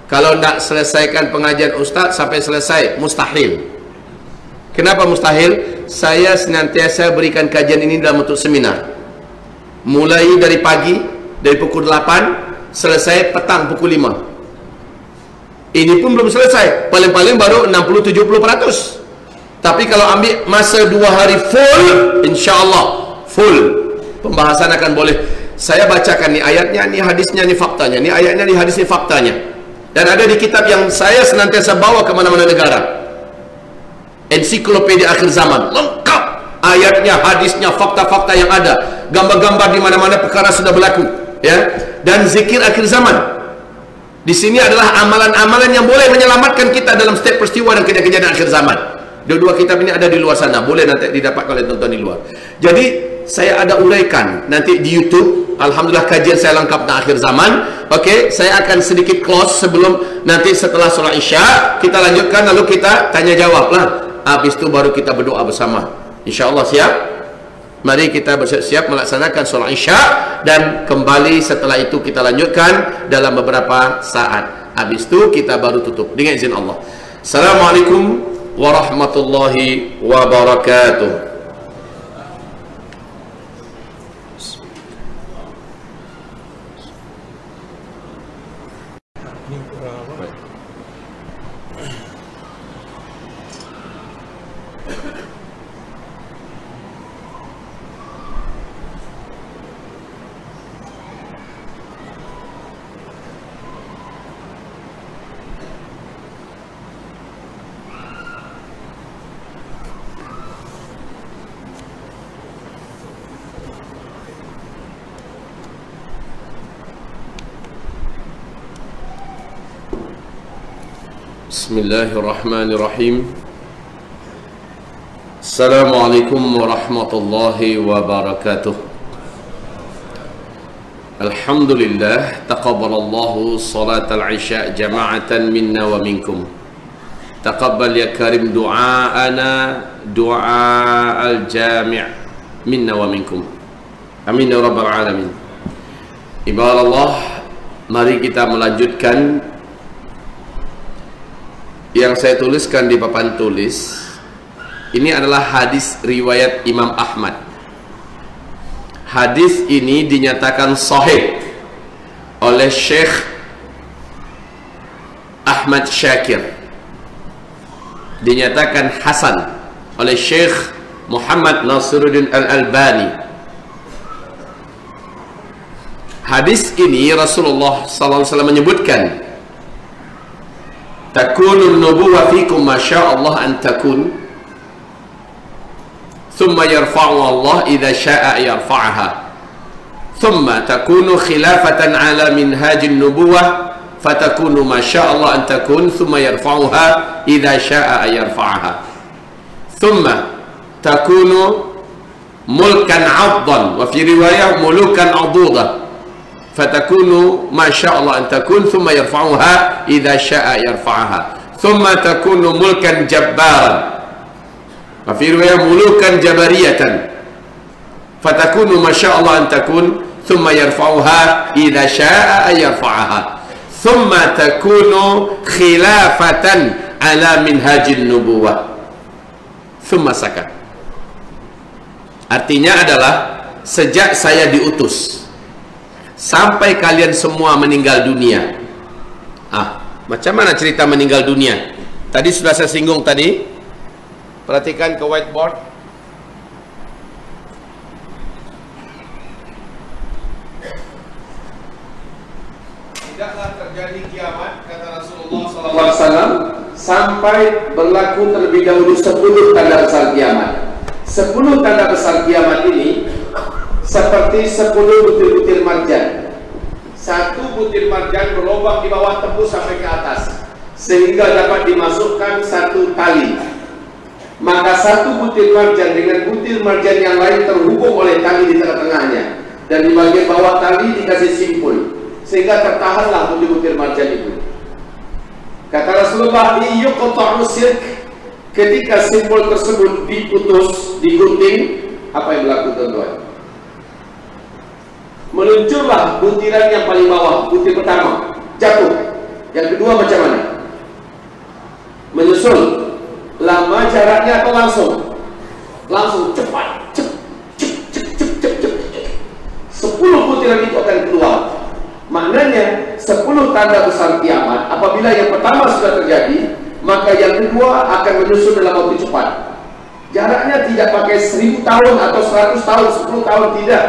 Kalau nak selesaikan pengajian ustaz sampai selesai, mustahil. Kenapa mustahil? Saya senantiasa berikan kajian ini dalam bentuk seminar. Mulai dari pagi, dari pukul 8, selesai petang pukul 5. Ini pun belum selesai, paling-paling baru 60-70%. Tapi kalau ambil masa 2 hari full, insya-Allah full pembahasan akan boleh. Saya bacakan ni ayatnya, ni hadisnya, ni faktanya, ni ayatnya, ni hadis, ni faktanya. Dan ada di kitab yang saya senantiasa bawa ke mana-mana negara, ensiklopedia akhir zaman, lengkap ayatnya, hadisnya, fakta-fakta yang ada, gambar-gambar di mana-mana perkara sudah berlaku, ya. Dan zikir akhir zaman. Di sini adalah amalan-amalan yang boleh menyelamatkan kita dalam setiap peristiwa dan kejadian akhir zaman. Dua-dua kitab ini ada di luar sana, boleh nanti didapatkan oleh tonton di luar. Jadi saya ada uraikan nanti di YouTube. Alhamdulillah kajian saya lengkap tentang akhir zaman. Okey, saya akan sedikit close sebelum nanti setelah solat isya kita lanjutkan, lalu kita tanya jawab lah. Habis itu baru kita berdoa bersama. InsyaAllah, siap? Mari kita bersiap-siap melaksanakan solat isya, dan kembali setelah itu kita lanjutkan dalam beberapa saat. Habis itu kita baru tutup dengan izin Allah. Assalamualaikum warahmatullahi wabarakatuh. Bismillahirrahmanirrahim. Assalamualaikum warahmatullahi wabarakatuh. Alhamdulillah, taqabbalallahu salatal isya jama'atan minna wa minkum. Taqabbal ya karim du'aana du'aal jami' minna wa minkum. Amin ya rabbal alamin. Ibadallah, mari kita melanjutkan yang saya tuliskan di papan tulis. Ini adalah hadis riwayat Imam Ahmad. Hadis ini dinyatakan sahih oleh Syekh Ahmad Syakir, dinyatakan hasan oleh Syekh Muhammad Nasiruddin Al-Albani. Hadis ini Rasulullah SAW menyebutkan, takunun nubuwah fikum masya'allah an takun, thumma yarfa'u Allah idha sya'a yarfa'aha, thumma takunu khilafatan ala minhajin nubuwah fatakunu masya'allah an takun, thumma yarfa'uha idha sya'a yarfa'aha, thumma takunu mulkan 'addan, wa fi riwayah mulukan 'adudah, fatakunu masya'allah an takun, thumma yarfa'uha idha sya'a yarfa'aha, thumma takunu mulkan jabbaran, wa fi riwayah mulukan jabariyatan, fatakunu masya'allah an takun, thumma yarfa'uha idha sya'a yarfa'aha, thumma takunu khilafatan ala minhajin nubuwah, thumma sakat. Artinya adalah, sejak saya diutus sampai kalian semua meninggal dunia. Macam mana cerita meninggal dunia? Tadi sudah saya singgung tadi. Perhatikan ke whiteboard. Tidaklah terjadi kiamat, kata Rasulullah SAW, sampai berlaku terlebih dahulu 10 tanda besar kiamat. 10 tanda besar kiamat ini seperti 10 butir-butir marjan. Satu butir marjan berlubang di bawah tembus sampai ke atas, sehingga dapat dimasukkan satu tali. Maka satu butir marjan dengan butir marjan yang lain terhubung oleh tali di tengah-tengahnya, dan di bagian bawah tali dikasih simpul, sehingga tertahanlah butir-butir marjan itu. Kata Rasulullah, yuqta'u sirk, ketika simpul tersebut diputus, digunting, apa yang berlaku tuan-tuan? Meluncurlah butiran yang paling bawah. Butir pertama jatuh, yang kedua macam mana? Menyusul. Lama jaraknya atau langsung? Langsung, cepat, cep, cep, cep, cep, cep, cep. 10 butiran itu akan keluar. Maknanya 10 tanda besar kiamat. Apabila yang pertama sudah terjadi, maka yang kedua akan menyusul dalam waktu cepat. Jaraknya tidak pakai 1000 tahun atau 100 tahun, 10 tahun, tidak,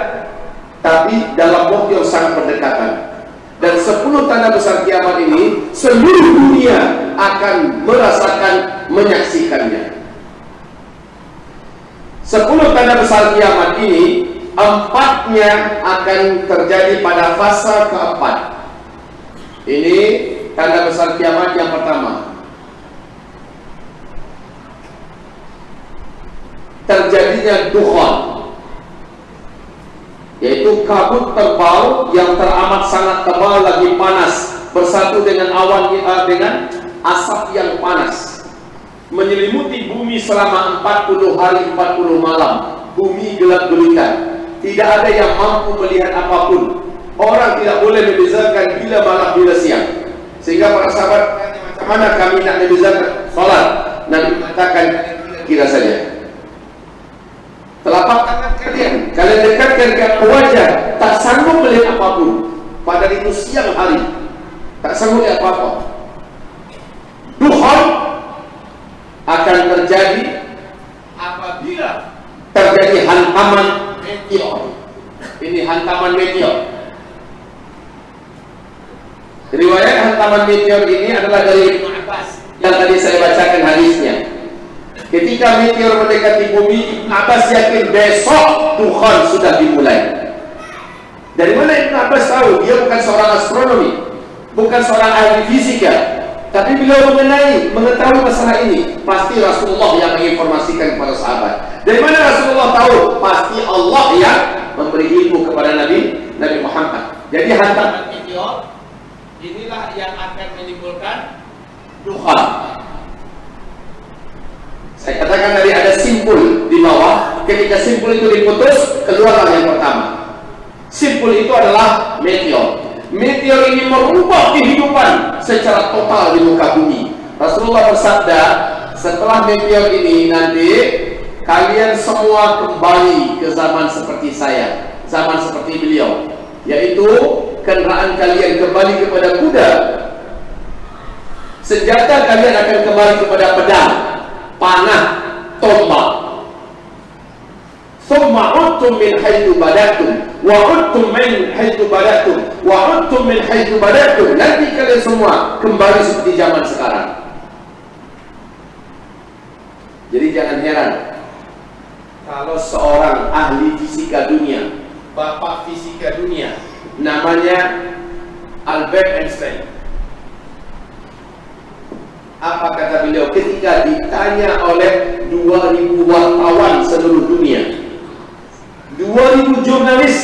tapi dalam waktu yang sangat berdekatan. Dan 10 tanda besar kiamat ini seluruh dunia akan merasakan, menyaksikannya. 10 tanda besar kiamat ini, 4-nya akan terjadi pada fase keempat. Ini tanda besar kiamat yang pertama. Terjadinya dukhan, yaitu kabut tebal yang teramat sangat tebal lagi panas, bersatu dengan awan, dengan asap yang panas, menyelimuti bumi selama 40 hari 40 malam. Bumi gelap gulita, tidak ada yang mampu melihat apapun. Orang tidak boleh membezakan bila malam bila siang. Sehingga para sahabat bertanya, macam mana kami nak membezakan salat? Nabi mengatakan, kira saja telapak tangan kalian dekatkan ke wajah, tak sanggup melihat apapun. Pada itu siang hari, tak sanggup melihat apa-apa. Dukhan akan terjadi apabila terjadi hantaman meteor. Ini hantaman meteor. Riwayat hantaman meteor ini adalah dari Ibnu Abbas yang tadi saya bacakan hadisnya. Ketika meteor mendekati bumi, Ibnu Abbas yakin besok dukhan sudah dimulai. Dari mana Ibnu Abbas tahu? Dia bukan seorang astronomi, bukan seorang ahli fisika, tapi beliau mengetahui masalah ini. Pasti Rasulullah yang menginformasikan kepada sahabat. Dari mana Rasulullah tahu? Pasti Allah yang memberi ilmu kepada Nabi Muhammad. Jadi hantaman meteor inilah yang akan menimbulkan dukhan. Saya katakan tadi ada simpul di bawah. Ketika simpul itu diputus, keluarlah yang pertama. Simpul itu adalah meteor. Meteor ini merubah kehidupan secara total di muka bumi. Rasulullah bersabda, setelah meteor ini nanti kalian semua kembali ke zaman seperti saya, zaman seperti beliau, yaitu kendaraan kalian kembali kepada kuda, senjata kalian akan kembali kepada pedang, panah, tombak. Thumma udtum min haitsu badatum wa udtum min haitsu badatum wa udtum min haitsu badatum. Nanti kalian semua kembali seperti zaman sekarang. Jadi jangan heran kalau seorang ahli fisika dunia, bapak fisika dunia, namanya Albert Einstein, apa kata beliau ketika ditanya oleh 2000 wartawan seluruh dunia, 2000 jurnalis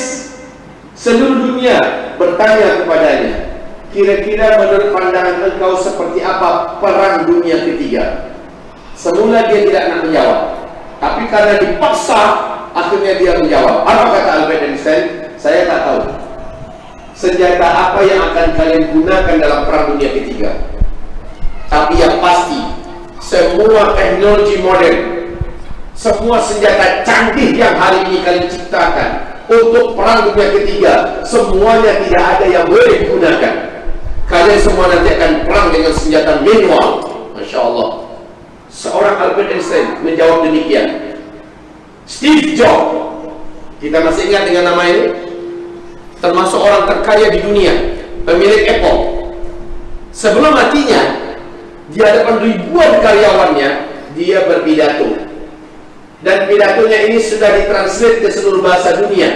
seluruh dunia bertanya kepadanya, kira-kira menurut pandangan engkau seperti apa perang dunia ketiga? Semula dia tidak nak menjawab, tapi karena dipaksa akhirnya dia menjawab. Apa kata Albert Einstein? Saya tak tahu senjata apa yang akan kalian gunakan dalam perang dunia ketiga, tapi yang pasti semua teknologi modern, semua senjata canggih yang hari ini kalian ciptakan, untuk perang dunia ketiga. Semuanya tidak ada yang boleh digunakan. Kalian semua nanti akan perang dengan senjata manual. Masya Allah. Seorang Albert Einstein menjawab demikian. Steve Jobs, kita masih ingat dengan nama ini, termasuk orang terkaya di dunia, pemilik Apple. Sebelum matinya, di hadapan ribuan karyawannya, dia berpidato. Dan pidatonya ini sudah ditranslate ke seluruh bahasa dunia.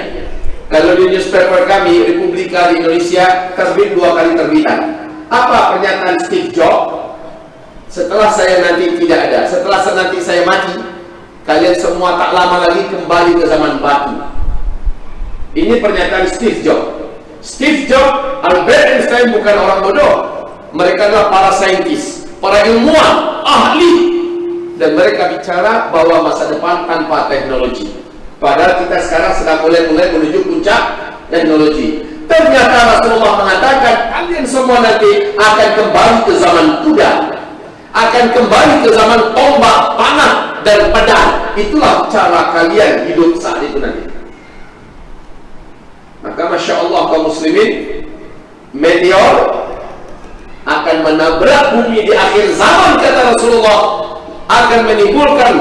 Kalau di newspaper kami, Republika di Indonesia, terbit 2 kali terbitan. Apa pernyataan Steve Jobs? Setelah saya nanti tidak ada, setelah nanti saya mati, kalian semua tak lama lagi kembali ke zaman batu. Ini pernyataan Steve Jobs. Steve Jobs, Albert Einstein bukan orang bodoh. Mereka adalah para saintis, para ilmuwan, ahli. Dan mereka bicara bahwa masa depan tanpa teknologi. Padahal kita sekarang sedang mulai menuju puncak teknologi. Ternyata Rasulullah mengatakan, kalian semua nanti akan kembali ke zaman kuda, akan kembali ke zaman tombak, panah, dan pedang. Itulah cara kalian hidup saat itu nanti. Maka Masya Allah kaum muslimin, meteor akan menabrak bumi di akhir zaman, kata Rasulullah, akan menimbulkan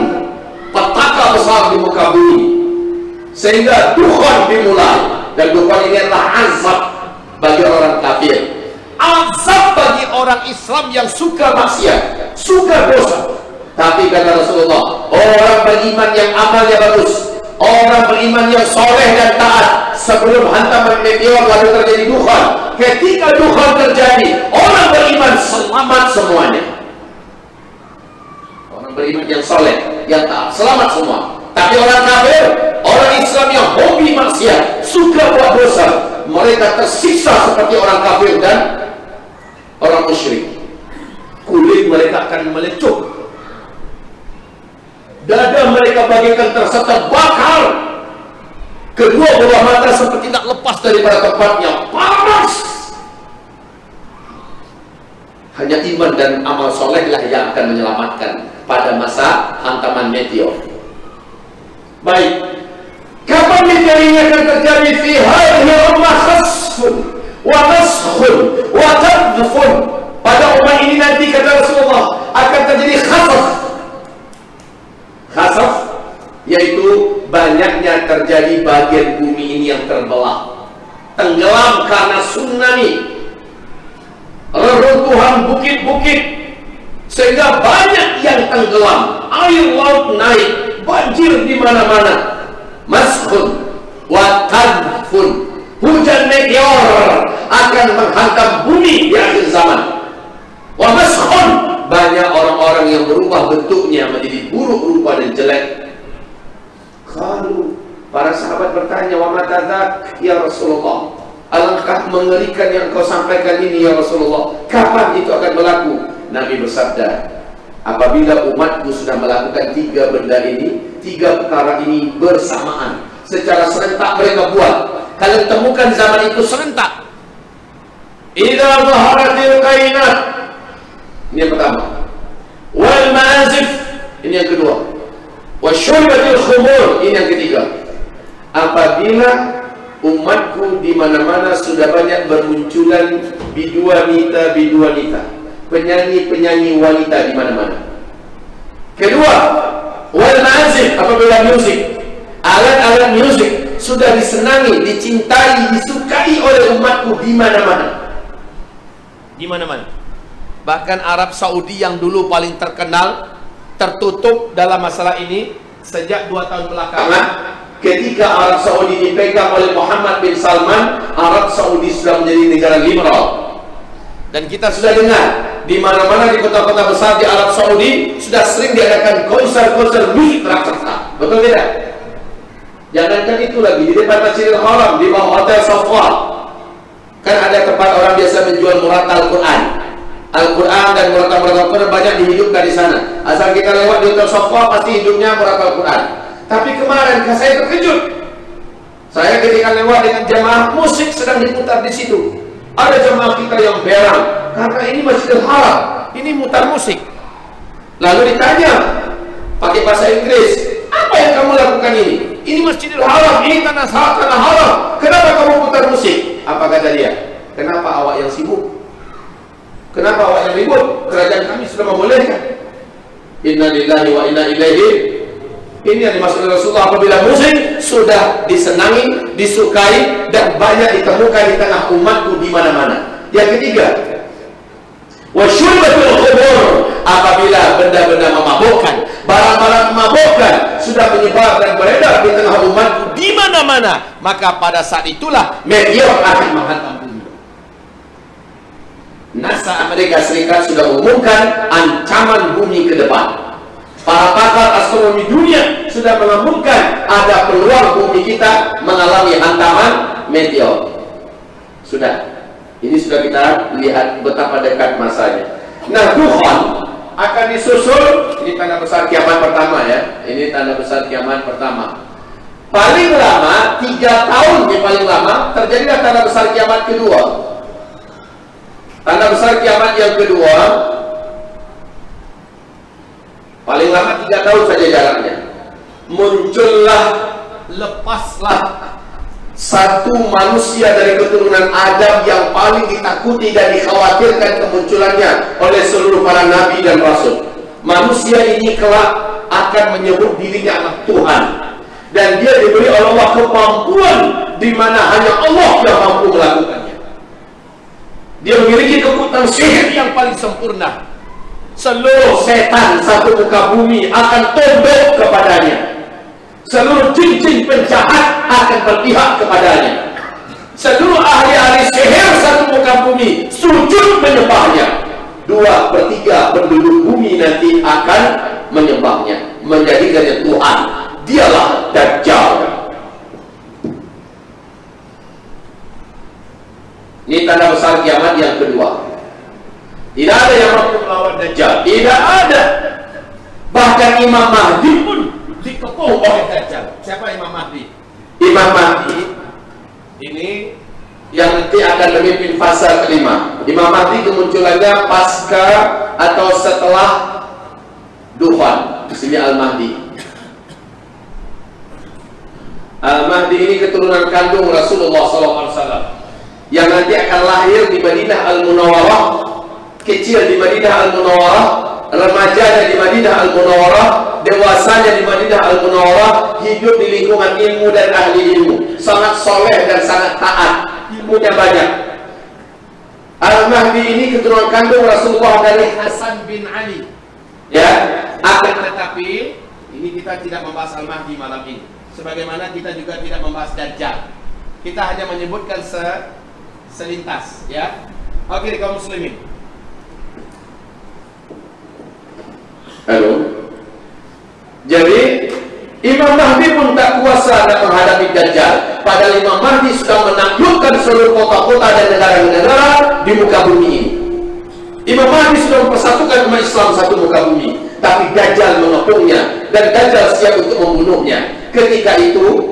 petaka besar di muka bumi, sehingga dukhan dimulai. Dan dukhan ini adalah azab bagi orang kafir, azab bagi orang Islam yang suka maksiat, suka dosa. Tapi kata Rasulullah, orang beriman yang amalnya bagus, orang beriman yang soleh dan taat, sebelum hantaman meteor lalu terjadi dukhan, ketika dukhan terjadi, orang beriman selamat semuanya. Beriman yang soleh, yang taat, selamat semua. Tapi orang kafir, orang Islam yang hobi maksiat, suka buat dosa, mereka tersiksa seperti orang kafir dan orang musyrik. Kulit mereka akan melecup, dada mereka bagaikan tersetak bakar, kedua buah mata seperti tak lepas daripada tempatnya, panas. Hanya iman dan amal solehlah yang akan menyelamatkan pada masa hantaman meteor. Baik, kapan meteor ini akan terjadi? Fi hadhihi ummah khasfun wa maskhun wa tadfun. Pada umat ini nanti, kata Rasulullah, akan terjadi khasaf. Khasaf yaitu banyaknya terjadi bagian bumi ini yang terbelah, tenggelam karena tsunami, reruntuhan bukit-bukit, sehingga banyak yang tenggelam, air laut naik, banjir di mana-mana. Maskhun wa tadfun, hujan meteor akan menghantam bumi di akhir zaman. Wa maskhun, banyak orang-orang yang berubah bentuknya menjadi buruk rupa dan jelek. Kalau para sahabat bertanya, wa matadzak ya Rasulullah, alangkah mengerikan yang kau sampaikan ini ya Rasulullah, kapan itu akan berlaku? Nabi bersabda, apabila umatku sudah melakukan 3 benda ini, 3 perkara ini bersamaan, secara serentak mereka buat. Kalian temukan zaman itu serentak. Idza zaharatil kainat, ini yang pertama. Wal ma'azif, ini yang kedua. Wasyurbatil khumur, ini yang ketiga. Apabila umatku di mana-mana sudah banyak bermunculan biduanita, penyanyi-penyanyi wanita di mana-mana. Kedua, wal ma'azif, apabila musik, alat-alat musik sudah disenangi, dicintai, disukai oleh umatku di mana-mana. Di mana-mana. Bahkan Arab Saudi yang dulu paling terkenal, tertutup dalam masalah ini sejak 2 tahun belakangan. Ketika Arab Saudi dipegang oleh Muhammad bin Salman, Arab Saudi sudah menjadi negara liberal. Dan kita sudah dengar di mana-mana di kota-kota besar di Arab Saudi sudah sering diadakan konser-konser musik raksasa. Betul tidak? Jangankan itu lagi, di depan Masjidil Haram, di bawah Hotel Safwa, kan ada tempat orang biasa menjual muratal Quran. Al-Quran dan muratal Quran banyak dihidupkan di sana. Asal kita lewat di Hotel Safwa, pasti hidupnya muratal Quran. Tapi kemarin saya terkejut. Saya ketika lewat dengan jamaah, musik sedang diputar di situ. Ada jamaah kita yang berang, karena ini Masjidil Haram, ini mutar musik. Lalu ditanya pakai bahasa Inggris, apa yang kamu lakukan ini? ini Masjidil Haram, ini tanah haram. Kenapa kamu putar musik? Apa kata dia? Kenapa awak yang sibuk? Kenapa awak yang ribut? Kerajaan kami sudah membolehkan. Inna lillahi wa inna ilaihi. Ini yang dimaksud Rasulullah apabila musik sudah disenangi, disukai dan banyak ditemukan di tengah umatku di mana-mana. Yang ketiga, wasyurbatul khumur, apabila benda-benda memabukkan, barang-barang memabukkan sudah menyebar dan beredar di tengah umatku di mana-mana, maka pada saat itulah meteor akan menghantam bumi. NASA Amerika Serikat sudah mengumumkan ancaman bumi ke depan. Para pakar astronomi dunia sudah mengumumkan ada peluang bumi kita mengalami hantaman meteor. Sudah. Ini sudah kita lihat betapa dekat masanya. Nah, Tuhan akan disusul. Ini tanda besar kiamat pertama ya. Ini tanda besar kiamat pertama. Paling lama 3 tahun yang paling lama terjadilah tanda besar kiamat kedua. Tanda besar kiamat yang kedua paling lama 3 tahun saja jaraknya. Muncullah, lepaslah satu manusia dari keturunan Adam yang paling ditakuti dan dikhawatirkan kemunculannya oleh seluruh para nabi dan rasul. Manusia ini kelak akan menyebut dirinya anak Tuhan, dan dia diberi oleh Allah kemampuan di mana hanya Allah yang mampu melakukannya. Dia memiliki kekuatan sihir yang paling sempurna. Seluruh setan satu muka bumi akan tunduk kepadanya. Seluruh jin-jin penjahat akan berpihak kepadanya. Seluruh ahli-ahli sihir satu muka bumi sujud menyembahnya. 2/3 penduduk bumi nanti akan menyembahnya, menjadikannya Tuhan. Dialah Dajjal. Ini tanda besar kiamat yang kedua. Tidak ada yang mampu melawan Dajjal. Tidak ada. Bahkan Imam Mahdi pun dikepung oleh Dajjal. Siapa Imam Mahdi? Imam Mahdi ini yang nanti akan memimpin fase kelima. Imam Mahdi kemunculannya pasca atau setelah Dufan. Di sini Al-Mahdi. Al-Mahdi ini keturunan kandung Rasulullah SAW yang nanti akan lahir di Madinah Al-Munawwarah, kecil di Madinah Al-Munawwarah, remajanya di Madinah Al-Munawwarah, dewasanya di Madinah Al-Munawwarah, hidup di lingkungan ilmu dan ahli ilmu, sangat soleh dan sangat taat, ilmunya banyak. Al-Mahdi ini keturunan kandung Rasulullah dari Hasan bin Ali. Ya, akan tetapi ini kita tidak membahas Al-Mahdi malam ini. Sebagaimana kita juga tidak membahas Dajjal. Kita hanya menyebutkan selintas, ya. Oke, kaum muslimin. Halo. Jadi Imam Mahdi pun tak kuasa nak menghadapi Dajjal. Padahal Imam Mahdi sudah menaklukkan seluruh kota-kota dan negara-negara di muka bumi ini. Imam Mahdi sudah mempersatukan umat Islam satu muka bumi. Tapi Dajjal mengepungnya dan Dajjal siap untuk membunuhnya. Ketika itu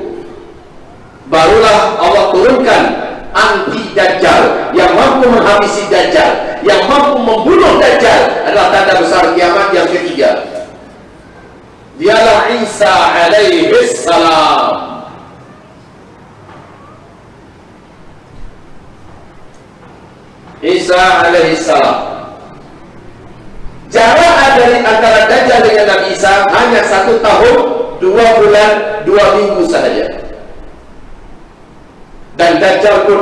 barulah Allah turunkan anti Dajjal yang mampu menghabisi Dajjal, yang mampu membunuh Dajjal. Adalah tanda besar kiamat yang ketiga. Dialah Isa alaihi salam. Isa alaihi salam. Jarak dari antara Dajjal dengan Nabi Isa hanya 1 tahun, 2 bulan, 2 minggu sahaja. Dan Dajjal pun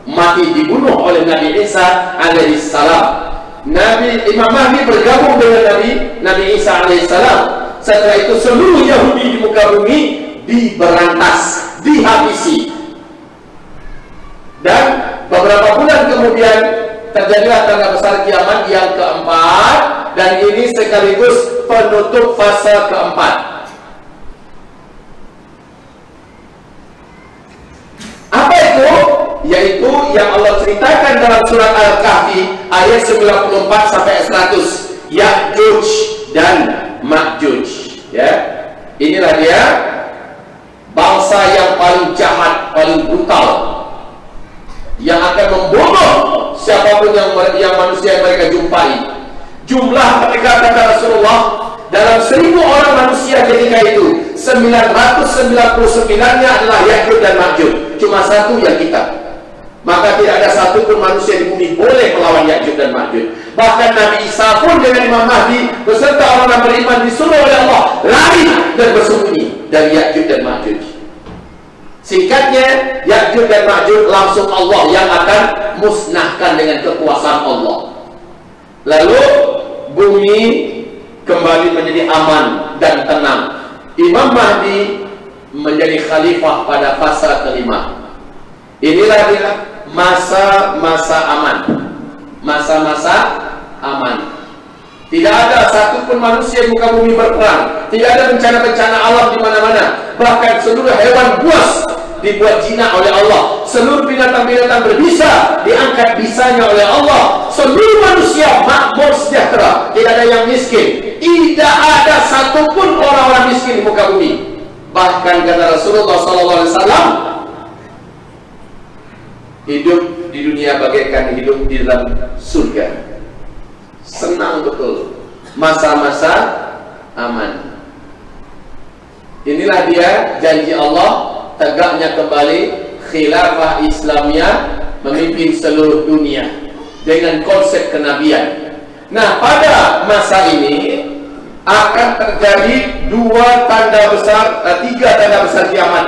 mati dibunuh oleh Nabi Isa alaihi salam. Imam Mahdi bergabung dengan Nabi Isa alaihi salam. Setelah itu seluruh Yahudi di muka bumi diberantas, dihabisi. Dan beberapa bulan kemudian terjadilah tanda besar kiamat yang keempat, dan ini sekaligus penutup fase keempat. Apa itu? Yaitu yang Allah ceritakan dalam surat Al-Kahfi ayat 94 sampai 100, Ya'juj dan Ma'juj. Ya, inilah dia bangsa yang paling jahat, paling brutal, yang akan membunuh siapapun yang manusia yang mereka jumpai. Jumlah mereka, kata Rasulullah, dalam 1000 orang manusia ketika itu, 999-nya adalah Ya'juj dan Ma'juj. Cuma satu yang kita. Maka tidak ada satupun manusia di bumi boleh melawan Ya'juj dan Ma'juj. Bahkan Nabi Isa pun dengan Imam Mahdi beserta orang-orang beriman disuruh oleh Allah lari dan bersembunyi dari Ya'juj dan Ma'juj. Singkatnya, Ya'juj dan Ma'juj langsung Allah yang akan musnahkan dengan kekuasaan Allah. Lalu bumi kembali menjadi aman dan tenang. Imam Mahdi menjadi khalifah pada fasa kelima. Inilah dia masa-masa aman. Masa-masa aman. Tidak ada satupun manusia di muka bumi berperang. Tidak ada bencana-bencana alam di mana-mana. Bahkan seluruh hewan buas dibuat jinak oleh Allah. Seluruh binatang-binatang berbisa diangkat bisanya oleh Allah. Seluruh manusia makmur sejahtera. Tidak ada yang miskin. Tidak ada satupun orang-orang miskin di muka bumi. Bahkan kata Rasulullah SAW, hidup di dunia bagaikan hidup di dalam surga. Senang betul. Masa-masa aman. Inilah dia janji Allah, tegaknya kembali khilafah Islamiyah memimpin seluruh dunia dengan konsep kenabian. Nah, pada masa ini akan terjadi tiga tanda besar kiamat.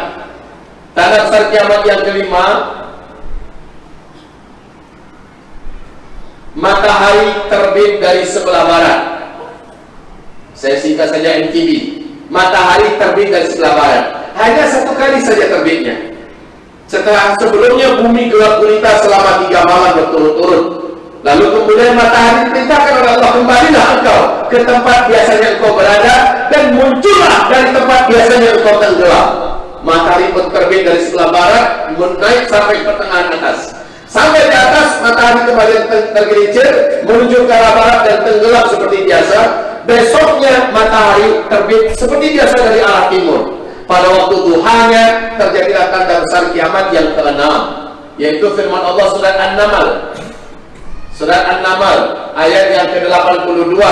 Tanda besar kiamat yang kelima, matahari terbit dari sebelah barat. Saya singkat saja MTV. Matahari terbit dari sebelah barat. Hanya satu kali saja terbitnya. Sebelumnya bumi gelap gulita selama 3 malam berturut-turut. Lalu kemudian matahari diperintahkan oleh Allah, kembalilah engkau ke tempat biasanya engkau berada, dan muncullah dari tempat biasanya engkau tenggelam. Matahari pun terbit dari sebelah barat, menaik sampai pertengahan atas. Sampai di atas, matahari kembali tergelincir menuju ke arah barat dan tenggelam seperti biasa. Besoknya matahari terbit seperti biasa dari arah timur. Pada waktu duhanya terjadilah tanda besar kiamat yang ke-6, yaitu firman Allah surat An-Naml. Surat An-Naml ayat yang ke-82.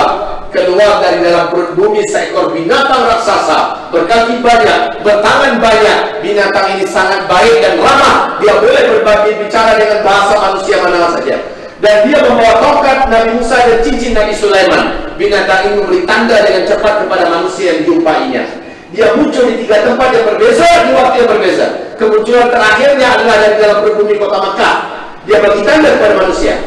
Keluar dari dalam perut bumi seekor binatang raksasa, berkaki banyak, bertangan banyak. Binatang ini sangat baik dan ramah. Dia boleh berbagi bicara dengan bahasa manusia mana saja. Dan dia membawa tongkat Nabi Musa dan cincin Nabi Sulaiman. Binatang ini memberi tanda dengan cepat kepada manusia yang dijumpainya. Dia muncul di 3 tempat yang berbeza, di waktu yang berbeza. Kemunculan terakhirnya adalah dari dalam perut bumi kota Mekah. Dia bagi tanda kepada manusia.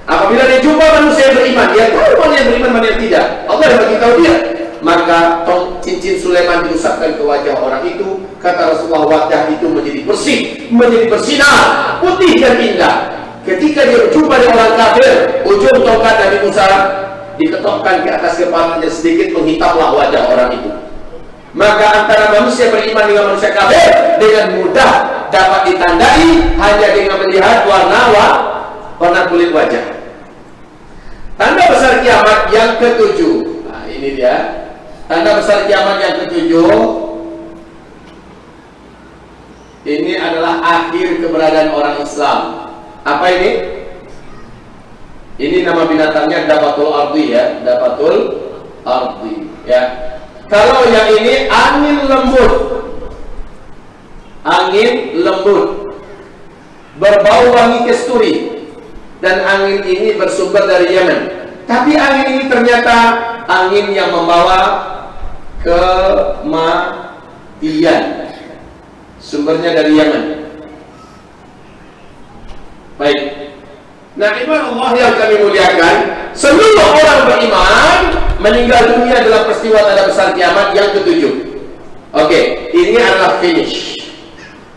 Apabila dia jumpa manusia yang beriman, dia tahu mana yang beriman, mana yang tidak. Allah yang bagi tahu dia. Maka cincin Sulaiman diusapkan ke wajah orang itu. Kata Rasulullah, wajah itu menjadi bersih, menjadi bersinar, putih dan indah. Ketika dia berjumpa dengan orang kafir, ujung tongkat Nabi Musa diketokkan ke atas kepalanya sedikit, menghitamlah wajah orang itu. Maka antara manusia beriman dengan manusia kafir dengan mudah dapat ditandai hanya dengan melihat warna kulit wajah. Tanda besar kiamat yang ke-7. Nah, ini dia. Tanda besar kiamat yang ke-7. Ini adalah akhir keberadaan orang Islam. Apa ini? Ini nama binatangnya Dabatul Ardi ya, Dabatul Ardi ya. Kalau yang ini angin lembut. Angin lembut. Berbau wangi kasturi. Dan angin ini bersumber dari Yemen. Tapi angin ini ternyata angin yang membawa kematian. Sumbernya dari Yemen. Baik. Nah, iman Allah yang kami muliakan, seluruh orang beriman meninggal dunia dalam peristiwa tanda besar kiamat yang ke-7. Oke, ini adalah finish.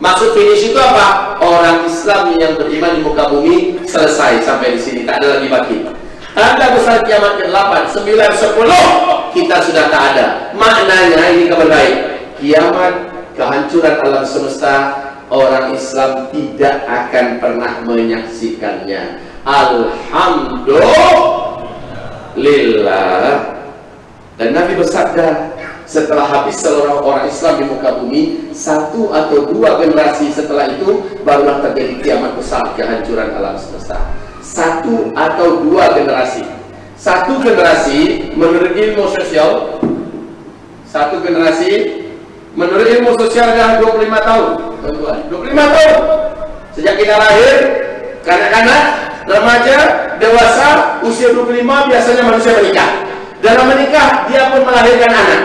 Maksud finish itu apa? Orang Islam yang beriman di muka bumi selesai sampai di sini, tak ada lagi baki. Tanda besar kiamat ke-8, 9, 10 kita sudah tak ada. Maknanya ini kabar baik. Kiamat, kehancuran alam semesta, orang Islam tidak akan pernah menyaksikannya. Alhamdulillah. Dan Nabi bersabda, setelah habis seluruh orang Islam di muka bumi, 1 atau 2 generasi setelah itu barulah terjadi kiamat besar, kehancuran alam semesta. 1 atau 2 generasi. 1 generasi menurut ilmu sosial, 1 generasi Menurut ilmu sosial dah 25 tahun. 25 tahun. Sejak kita lahir, kanak-kanak, remaja, dewasa, usia 25 biasanya manusia menikah. Dalam menikah, dia pun melahirkan anak.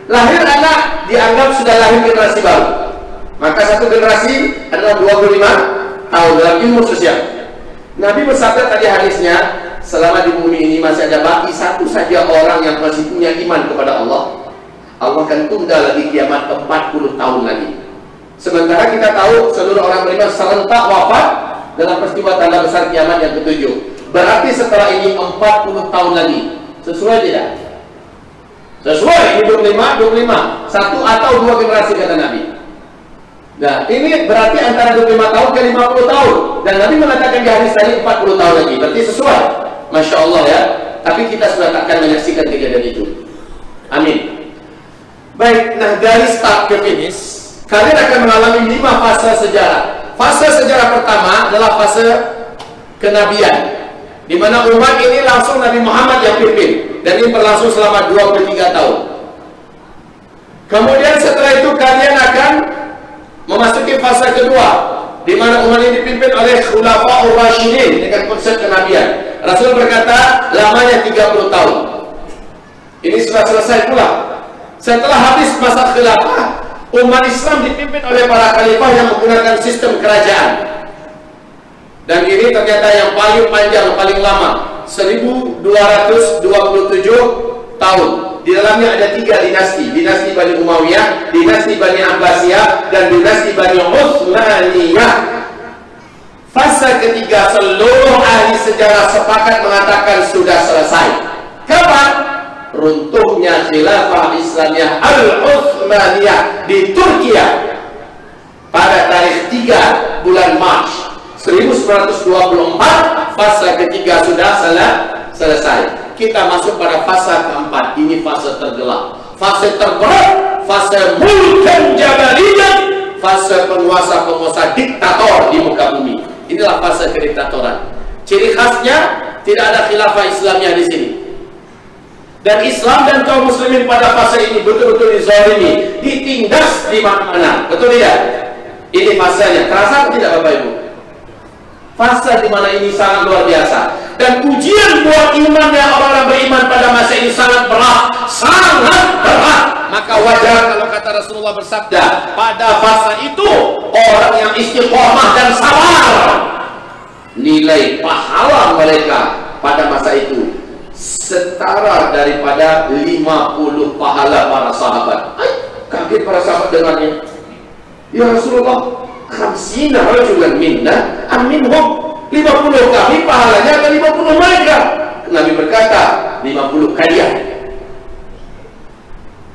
Lahir anak dianggap sudah lahir generasi baru. Maka satu generasi adalah 25 tahun dalam ilmu sosial. Nabi bersabda tadi hadisnya, selama di bumi ini masih ada baki satu saja orang yang masih punya iman kepada Allah, Allah akan tunda lagi kiamat 40 tahun lagi. Sementara kita tahu seluruh orang beriman serentak wafat dalam peristiwa tanda besar kiamat yang ketujuh. Berarti setelah ini 40 tahun lagi. Sesuai tidak? Sesuai, ini 25, satu atau dua generasi kata Nabi. Nah, ini berarti antara 25 tahun ke 50 tahun. Dan Nabi mengatakan di hadis tadi 40 tahun lagi. Berarti sesuai. Masya Allah ya. Tapi kita sudah takkan menyaksikan kejadian itu. Amin. Baik, nah dari start ke finish, kalian akan mengalami 5 fase sejarah. Fase sejarah pertama adalah fase kenabian, di mana umat ini langsung Nabi Muhammad yang pimpin, dan ini berlangsung selama 23 tahun. Kemudian setelah itu kalian akan memasuki fase kedua, di mana umat ini dipimpin oleh Khulafaur Rasyidin dengan konsep kenabian. Rasul berkata lamanya 30 tahun. Ini sudah selesai pula. Setelah habis masa khilafah, umat Islam dipimpin oleh para khalifah yang menggunakan sistem kerajaan. Dan ini ternyata yang paling panjang, paling lama, 1227 tahun. Di dalamnya ada 3 dinasti, dinasti Bani Umayyah, dinasti Bani Abbasiyah, dan dinasti Bani Utsmaniyah. Fase ketiga seluruh ahli sejarah sepakat mengatakan sudah selesai. Kapan? Runtuhnya khilafah Islamiyah Al-Utsmaniyah di Turkiya pada tarikh 3 bulan Mac 1924. Fase ketiga sudah selesai. Kita masuk pada fase keempat. Ini fase tergelap, fase terberat, fase mulkan jabaliyah, fase penguasa-penguasa diktator di muka bumi. Inilah fase kediktatoran. Ciri khasnya tidak ada khilafah Islamiyah di sini. Dan Islam dan kaum muslimin pada fase ini betul-betul dizalimi, ditindas di mana-mana. Betul tidak? Ini fasenya. Terasa tidak Bapak Ibu? Fase di mana ini sangat luar biasa. Dan ujian buat imannya orang-orang beriman pada masa ini sangat berat, sangat berat. Maka wajar kalau kata Rasulullah bersabda, pada fase itu orang yang istiqomah dan sabar, nilai pahala mereka pada masa itu setara daripada 50 pahala para sahabat. Kaget para sahabat dengannya. Ya Rasulullah, khamsina rajulan minna aminhum, 50 kami pahalanya ke 50 mereka. Nabi berkata 50 kalian.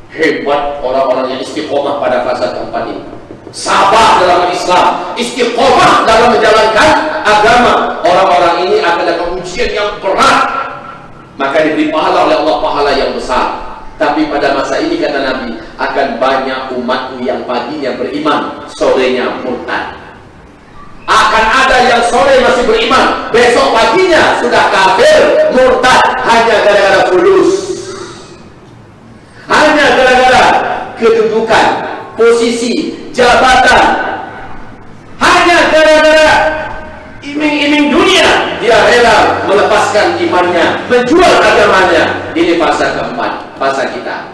Hebat orang-orang yang istiqomah pada fase keempat ini. Sabar dalam Islam, istiqomah dalam menjalankan agama. Orang-orang ini akan dapat ujian yang berat, maka diberi pahala oleh Allah, pahala yang besar. Tapi pada masa ini kata Nabi, akan banyak umatku yang paginya beriman, sorenya murtad. Akan ada yang sore masih beriman, besok paginya sudah kafir, murtad, hanya gara-gara fulus, hanya gara-gara kedudukan, posisi, jabatan, hanya gara-gara iming-iming dunia, dia rela melepaskan imannya, menjual agamanya. Ini fase keempat, fase kita.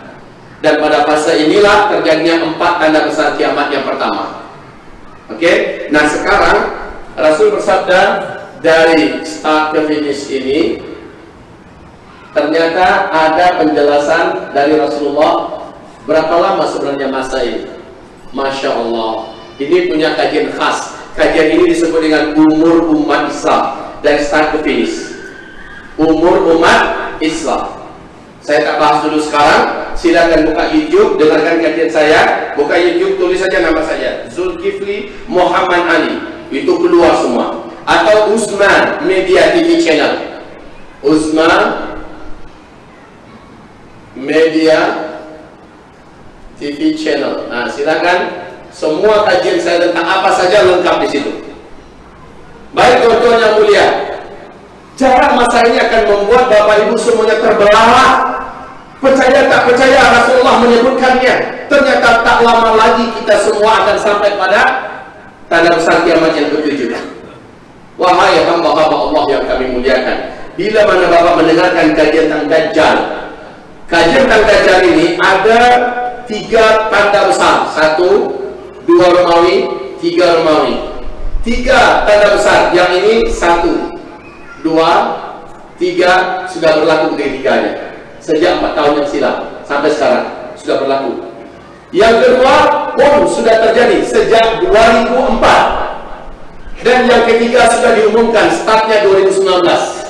Dan pada fase inilah terjadinya 4 tanda besar kiamat yang pertama. Oke, nah sekarang Rasul bersabda dari start ke finish ini, ternyata ada penjelasan dari Rasulullah berapa lama sebenarnya masa ini. Masya Allah, ini punya kajian khas. Kajian ini disebut dengan umur umat Islam dari start ke finish. Umur umat Islam. Saya tak bahas dulu sekarang. Silakan buka YouTube, dengarkan kajian saya. Buka YouTube, tulis saja nama saya, Zulkifli Muhammad Ali. Itu keluar semua. Atau Usman Media TV Channel. Usman Media TV Channel. Nah, silakan. Semua kajian saya tentang apa saja lengkap di situ. Baik teman-teman yang mulia, jarak masa ini akan membuat Bapak Ibu semuanya terbelah. Percaya tak percaya, Rasulullah menyebutkannya. Ternyata tak lama lagi kita semua akan sampai pada tanda besar kiamat yang ketujuh. Wahai hamba-hamba Allah yang kami muliakan, bila mana Bapak mendengarkan kajian tentang Dajjal, kajian tentang Dajjal ini ada 3 tanda besar. 1, 2 Romawi, 3 Romawi. 3 tanda besar. Yang ini 1, 2, 3 sudah berlaku ketiganya. Sejak 4 tahun yang silam sampai sekarang sudah berlaku. Yang kedua pun sudah terjadi sejak 2004. Dan yang ketiga sudah diumumkan, startnya 2019.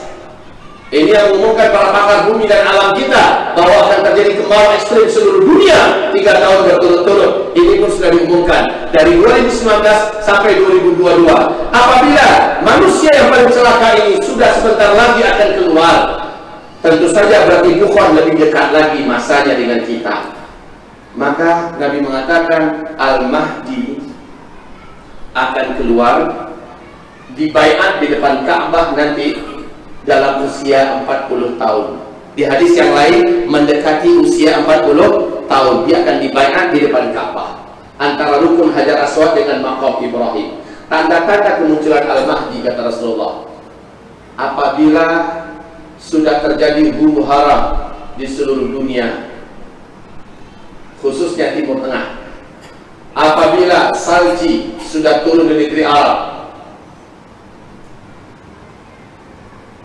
Ini yang mengumumkan para pakar bumi dan alam kita bahwa akan terjadi kemarau ekstrim seluruh dunia 3 tahun berturut-turut. Ini pun sudah diumumkan dari 2019 sampai 2022. Apabila manusia yang paling celaka ini sudah sebentar lagi akan keluar, tentu saja berarti Tuhan lebih dekat lagi masanya dengan kita. Maka Nabi mengatakan Al-Mahdi akan keluar, dibaiat di depan Ka'bah nanti dalam usia 40 tahun. Di hadis yang lain mendekati usia 40 tahun dia akan dibaiat di depan Ka'bah antara rukun Hajar Aswad dengan maqam Ibrahim. Tanda-tanda kemunculan Al-Mahdi, kata Rasulullah, apabila sudah terjadi huru hara di seluruh dunia, khususnya Timur Tengah. Apabila salji sudah turun di negeri Arab,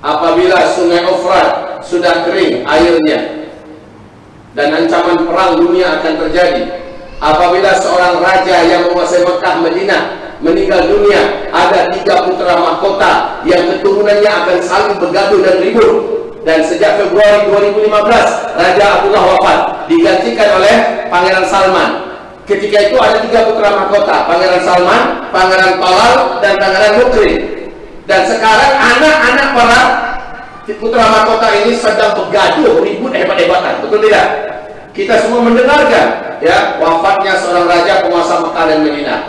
apabila sungai Efrat sudah kering airnya dan ancaman perang dunia akan terjadi, apabila seorang raja yang menguasai Mekah Madinah meninggal dunia, ada 3 putra mahkota yang keturunannya akan saling bergaduh dan ribut. Dan sejak Februari 2015 Raja Abdullah wafat, digantikan oleh Pangeran Salman. Ketika itu ada 3 putra mahkota, Pangeran Salman, Pangeran Talal, dan Pangeran Mukrim. Dan sekarang anak-anak para putra mahkota ini sedang bergaduh, ribut hebat-hebatan, betul tidak? Kita semua mendengarkan ya wafatnya seorang raja penguasa Mekah dan Madinah.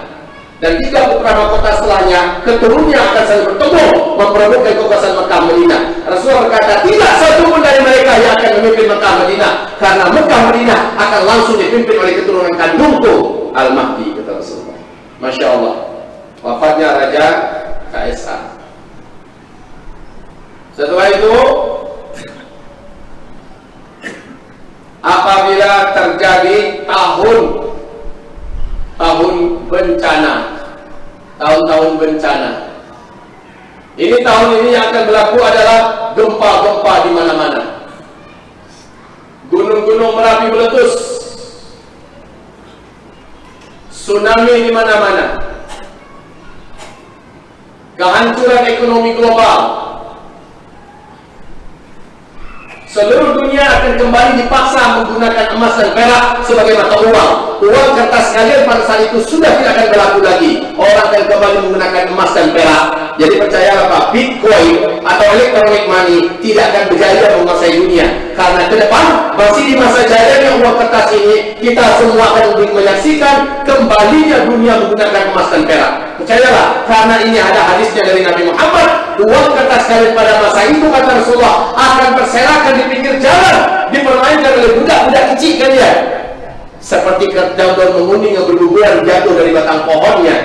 Dan 3 putra mahkota setelahnya, keturunannya akan saling bertemu memperebutkan kekuasaan Mekah Madinah. Rasulullah berkata, tidak satu pun dari mereka yang akan memimpin Mekah Madinah, karena Mekah Madinah akan langsung dipimpin oleh keturunan kandungku Al-Mahdi, kata Rasulullah. Masya Allah. Wafatnya Raja Kaisar. Setelah itu, apabila terjadi tahun bencana, tahun-tahun bencana, ini tahun ini yang akan berlaku adalah gempa-gempa di mana-mana. Gunung-gunung Merapi meletus, tsunami di mana-mana, kehancuran ekonomi global. Seluruh dunia akan kembali dipaksa menggunakan emas dan perak sebagai mata uang. Uang kertas kalian pada saat itu sudah tidak akan berlaku lagi. Orang akan kembali menggunakan emas dan perak. Jadi percayalah Pak, Bitcoin atau electronic money tidak akan berjaya menguasai dunia. Karena ke depan masih di masa jayanya uang kertas ini, kita semua akan menyaksikan kembalinya dunia menggunakan emas dan perak. Percayalah, karena ini ada hadisnya dari Nabi Muhammad, uang kertas kalian pada masa itu, kata Rasulullah, akan berserakan di pinggir jalan, dipermainkan oleh budak-budak kecil kalian, seperti daun-daun menguning yang berguguran jatuh dari batang pohonnya.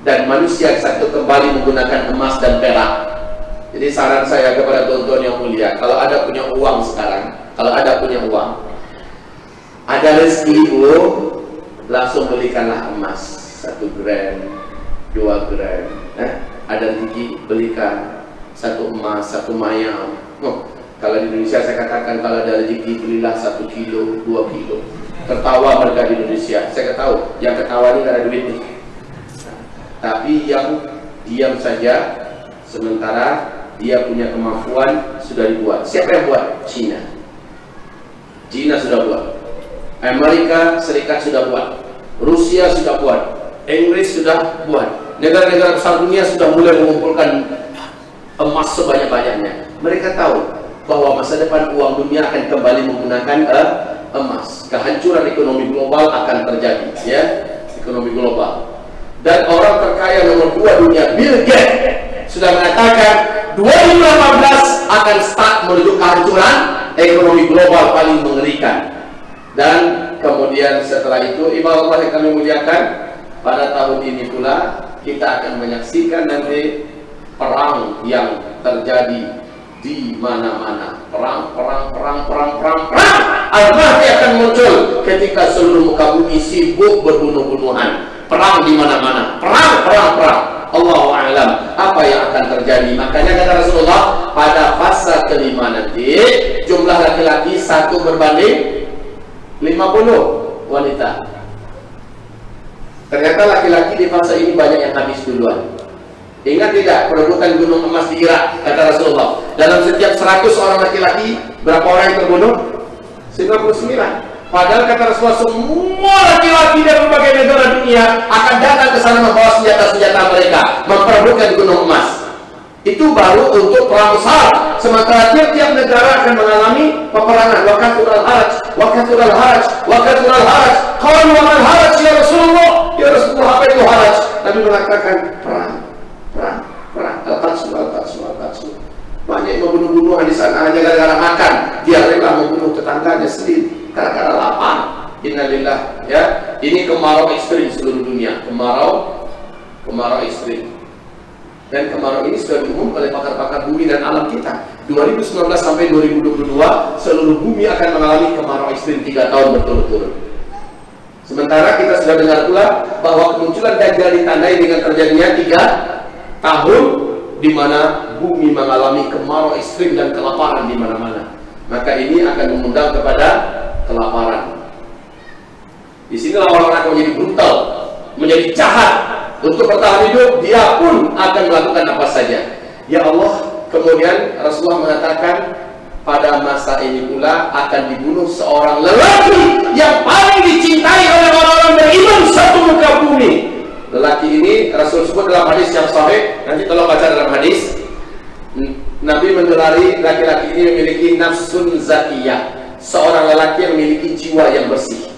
Dan manusia satu kembali menggunakan emas dan perak. Jadi saran saya kepada tuan-tuan yang mulia, kalau ada punya uang sekarang, kalau ada punya uang, ada rezeki itu, langsung belikanlah emas 1 gram, 2 gram. Ada rezeki, belikan 1 emas, 1 mayang. Kalau di Indonesia saya katakan, kalau ada rezeki belilah 1 kilo, 2 kilo. Tertawa mereka di Indonesia. Saya tahu yang ketawa ini karena duit nih. Tapi yang diam saja, sementara dia punya kemampuan, sudah dibuat. Siapa yang buat? Cina. Cina sudah buat. Amerika Serikat sudah buat. Rusia sudah buat. Inggris sudah buat. Negara-negara besar dunia sudah mulai mengumpulkan emas sebanyak-banyaknya. Mereka tahu bahwa masa depan uang dunia akan kembali menggunakan emas. Kehancuran ekonomi global akan terjadi, ya, ekonomi global. Dan orang terkaya nomor 2 dunia, Bill Gates, sudah mengatakan 2018 akan start menuju kehancuran ekonomi global paling mengerikan. Dan kemudian setelah itu ibadah Allah yang kami muliakan, pada tahun ini pula kita akan menyaksikan nanti perang yang terjadi di mana-mana. Perang. Al-Mahdi akan muncul ketika seluruh muka bumi sibuk berbunuh-bunuhan. Perang di mana-mana. Perang. Allahu a'lam apa yang akan terjadi. Makanya kata Rasulullah, pada fase kelima nanti jumlah laki-laki 1 berbanding 50 wanita. Ternyata laki-laki di fase ini banyak yang habis duluan. Ingat tidak perebutan gunung emas di Irak, kata Rasulullah, dalam setiap 100 orang laki-laki berapa orang yang terbunuh? 99. Padahal kata Rasulullah, semua laki-laki dari berbagai negara dunia akan datang ke sana membawa senjata-senjata mereka, memperebutkan gunung emas. Itu baru untuk perang besar. Sementara tiap-tiap negara akan mengalami peperangan. Wakatul al-haraj. Qalu wa mal haraj ya Rasulullah? Ya Rasulullah, apa itu haraj? Nabi mengatakan perang. Al-Qadsu. Banyak yang membunuh-bunuhan di sana hanya gara-gara makan. Dia rela membunuh tetangganya sendiri gara-gara lapar. Innalillah, ya. Ini kemarau ekstrim seluruh dunia. Kemarau ekstrim. Dan kemarau ini sudah diumumkan oleh pakar-pakar bumi dan alam kita. 2019 sampai 2022 seluruh bumi akan mengalami kemarau ekstrim 3 tahun berturut-turut. Sementara kita sudah dengar pula bahwa kemunculan Dajjal ditandai dengan terjadinya 3 tahun di mana bumi mengalami kemarau ekstrim dan kelaparan di mana-mana. Maka ini akan mengundang kepada kelaparan. Di sinilah orang akan menjadi brutal, menjadi jahat. Untuk bertahan hidup, dia pun akan melakukan apa saja. Ya Allah, kemudian Rasulullah mengatakan pada masa ini pula akan dibunuh seorang lelaki yang paling dicintai oleh orang-orang beriman satu muka bumi. Lelaki ini Rasul sebut dalam hadis yang sahih. Nanti tolong baca dalam hadis. Nabi menggelari laki-laki ini memiliki nafsun zakiyah, seorang lelaki yang memiliki jiwa yang bersih,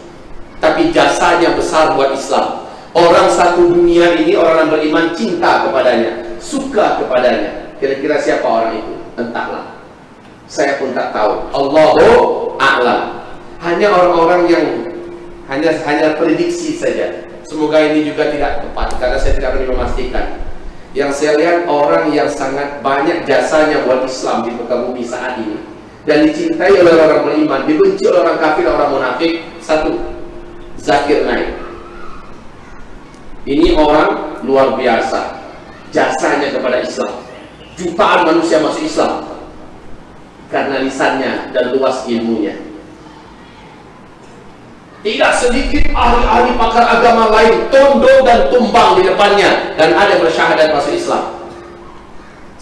tapi jasanya besar buat Islam. Orang satu dunia ini, orang yang beriman cinta kepadanya, suka kepadanya. Kira-kira siapa orang itu? Entahlah, saya pun tak tahu. Allahu a'lam. Hanya orang-orang yang hanya prediksi saja. Semoga ini juga tidak tepat, karena saya tidak berani memastikan. Yang saya lihat orang yang sangat banyak jasanya buat Islam di muka bumi saat ini, dan dicintai oleh orang beriman, dibenci oleh orang kafir, orang munafik. Satu, Zakir Naik. Ini orang luar biasa, jasanya kepada Islam. Jutaan manusia masuk Islam karena lisannya dan luas ilmunya. Tidak sedikit ahli-ahli pakar agama lain tunduk dan tumbang di depannya, dan ada yang bersyahadat masuk Islam,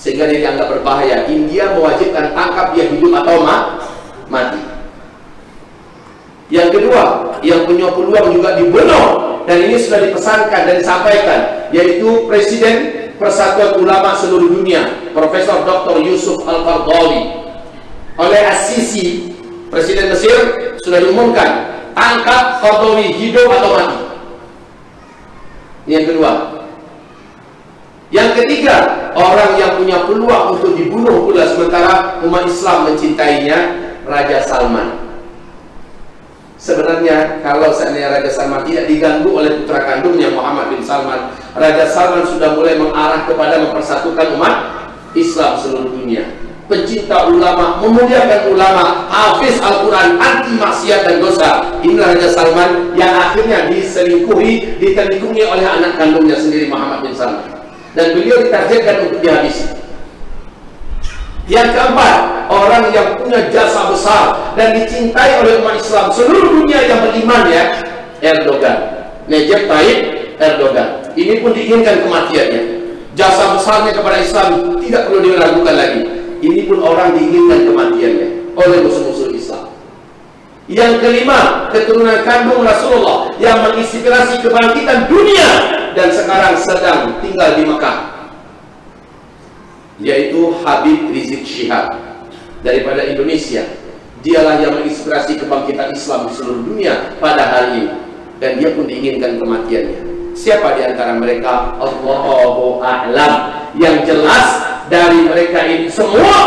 sehingga dia dianggap berbahaya. India mewajibkan tangkap dia hidup atau mati. Yang kedua, yang punya peluang juga dibunuh, dan ini sudah dipesankan dan disampaikan, yaitu Presiden Persatuan Ulama seluruh dunia, Profesor Dr. Yusuf Al-Qaradawi. Oleh As-Sisi, Presiden Mesir, sudah diumumkan, tangkap Qaradawi hidup atau mati. Ini yang kedua. Yang ketiga, orang yang punya peluang untuk dibunuh pula sementara umat Islam mencintainya, Raja Salman. Sebenarnya kalau seandainya Raja Salman tidak diganggu oleh putra kandungnya Muhammad bin Salman, Raja Salman sudah mulai mengarah kepada mempersatukan umat Islam seluruh dunia. Pencinta ulama, memuliakan ulama, hafiz Al-Quran, anti maksiat dan dosa. Inilah Raja Salman yang akhirnya ditelingkungi oleh anak kandungnya sendiri, Muhammad bin Salman, dan beliau ditargetkan untuk dihabisi. Yang keempat, orang yang punya jasa besar dan dicintai oleh umat Islam seluruh dunia yang beriman, ya, Erdogan, Recep Tayyip Erdogan. Ini pun diinginkan kematiannya. Jasa besarnya kepada Islam tidak perlu diragukan lagi. Ini pun orang diinginkan kematiannya oleh musuh-musuh Islam. Yang kelima, keturunan kandung Rasulullah yang menginspirasi kebangkitan dunia dan sekarang sedang tinggal di Mekah, yaitu Habib Rizik Syihab daripada Indonesia. Dialah yang menginspirasi kebangkitan Islam di seluruh dunia pada hari ini, dan dia pun diinginkan kematiannya. Siapa di antara mereka? Allahu a'lam. Yang jelas dari mereka ini semua,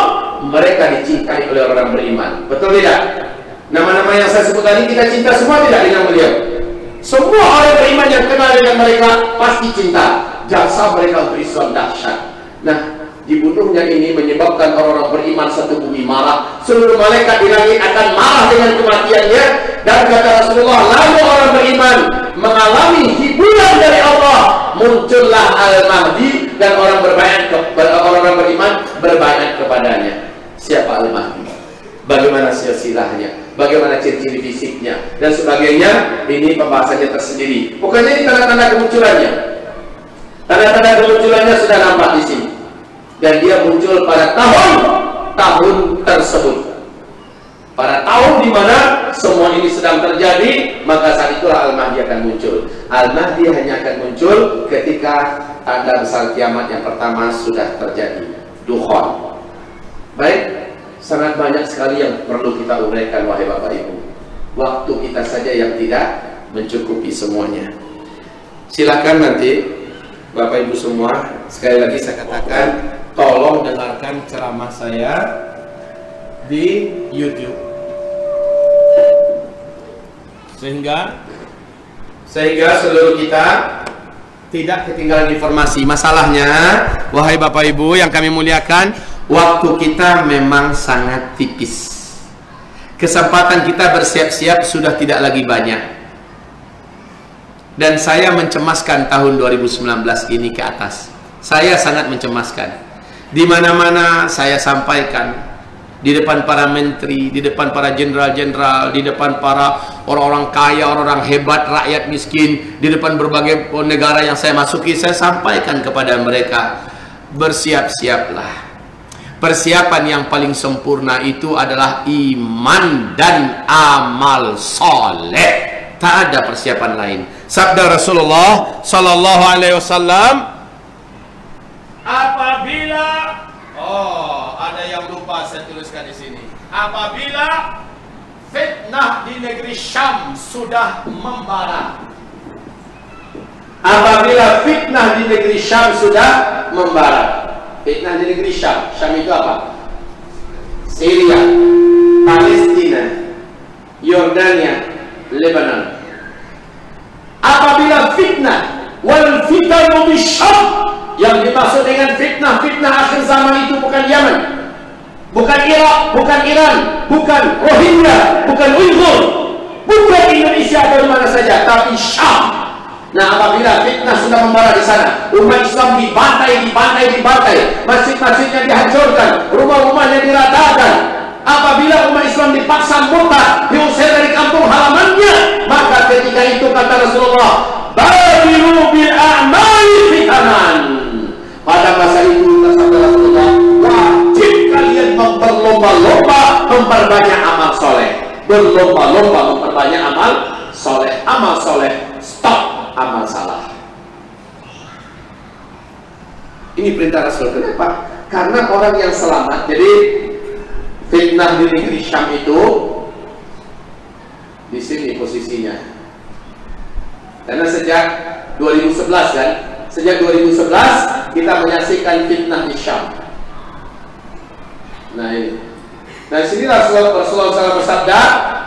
mereka dicintai oleh orang beriman. Betul tidak? Nama-nama yang saya sebut tadi kita cinta semua tidak dengan beliau? Semua orang beriman yang kenal dengan mereka pasti cinta. Jasa mereka untuk Islam dahsyat. Nah, dibunuhnya ini menyebabkan orang-orang beriman satu bumi marah. Seluruh malaikat di langit akan marah dengan kematiannya. Dan kata Rasulullah, lalu orang beriman mengalami hiburan dari Allah. Muncullah Al-Mahdi dan orang beriman berbaiat kepadanya. Siapa Al-Mahdi? Bagaimana silsilahnya, bagaimana ciri-ciri fisiknya, dan sebagainya. Ini pembahasannya tersendiri. Pokoknya ini tanda-tanda kemunculannya. Tanda-tanda kemunculannya sudah nampak di sini. Dan dia muncul pada tahun tersebut. Pada tahun di mana semua ini sedang terjadi, maka saat itulah Al-Mahdi akan muncul. Al-Mahdi hanya akan muncul ketika tanda besar kiamat yang pertama sudah terjadi. Dukhon. Baik. Sangat banyak sekali yang perlu kita uraikan, wahai Bapak Ibu. Waktu kita saja yang tidak mencukupi semuanya. Silakan nanti Bapak Ibu semua, sekali lagi saya katakan, tolong dengarkan ceramah saya di YouTube. Sehingga seluruh kita tidak ketinggalan informasi. Masalahnya, wahai Bapak Ibu yang kami muliakan, waktu kita memang sangat tipis. Kesempatan kita bersiap-siap sudah tidak lagi banyak. Dan saya mencemaskan tahun 2019 ini ke atas. Saya sangat mencemaskan. Di mana-mana saya sampaikan, di depan para menteri, di depan para jenderal-jenderal, di depan para orang-orang kaya, orang-orang hebat, rakyat miskin, di depan berbagai negara yang saya masuki, saya sampaikan kepada mereka, bersiap-siaplah. Persiapan yang paling sempurna itu adalah iman dan amal soleh. Tak ada persiapan lain. Sabda Rasulullah Sallallahu Alaihi Wasallam, apabila ada yang lupa saya tuliskan di sini. Apabila fitnah di negeri Syam sudah membara. Apabila fitnah di negeri Syam sudah membara. Fitnah di negeri Syam. Syam itu apa? Syria, Palestina, Yordania, Lebanon. Apabila fitnah wal fitanu di Syam, yang dimaksud dengan fitnah akhir zaman itu bukan Yaman, bukan Irak, bukan Iran, bukan Rohingya, bukan Uyghur, bukan Indonesia atau mana saja, tapi Syam. Nah, apabila fitnah sudah membara di sana, umat Islam dibantai, masjid-masjidnya dihancurkan, rumah-rumahnya diratakan. Apabila umat Islam dipaksa murtad, diusir dari kampung halamannya, maka ketika itu kata Rasulullah, badiru bil a'mali fitanan. Pada masa itu kata Rasulullah, wajib kalian berlomba-lomba memperbanyak amal soleh. Berlomba-lomba memperbanyak amal soleh. Amal soleh, stop amal salah. Ini perintah Rasul. Kenapa? Karena orang yang selamat. Jadi fitnah di negeri Syam itu di sini posisinya. Karena sejak 2011 kan, sejak 2011 kita menyaksikan fitnah di Syam. Nah ini. Nah sini Rasulullah SAW bersabda,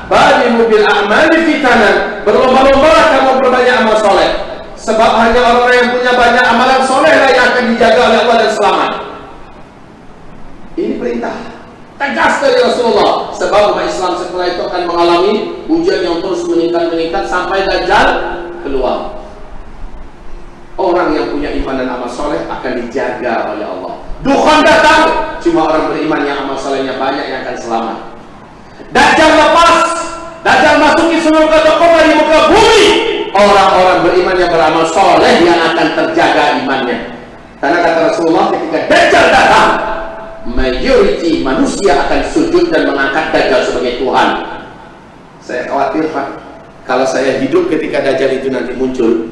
badiru bil a'mali fitanan, berlomba-lomba kamu berbanyak amal soleh. Sebab hanya orang yang punya banyak amalan soleh lah yang akan dijaga oleh Allah dan selamat. Ini perintah tegas dari Rasulullah. Sebab umat Islam setelah itu akan mengalami ujian yang terus meningkat sampai Dajjal keluar. Orang yang punya iman dan amal soleh akan dijaga oleh Allah. Dukhan datang, cuma orang beriman yang amal solehnya banyak yang akan selamat. Dajjal lepas, Dajjal masuki seluruh kota-kota di muka bumi. Orang-orang beriman yang beramal soleh yang akan terjaga imannya. Karena kata Rasulullah, ketika Dajjal datang, majority manusia akan sujud dan mengangkat Dajjal sebagai Tuhan. Saya khawatir, Pak, kalau saya hidup ketika Dajjal itu nanti muncul,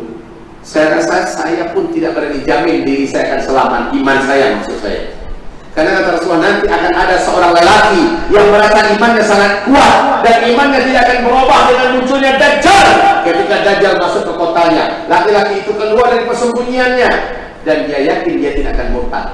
saya rasa saya pun tidak berani jamin diri saya akan selamat, iman saya maksud saya. Karena kata Rasulullah, nanti akan ada seorang lelaki yang merasa imannya sangat kuat dan imannya tidak akan berubah dengan munculnya Dajjal. Ketika Dajjal masuk ke kotanya, laki-laki itu keluar dari persembunyiannya dan dia yakin dia tidak akan murtad.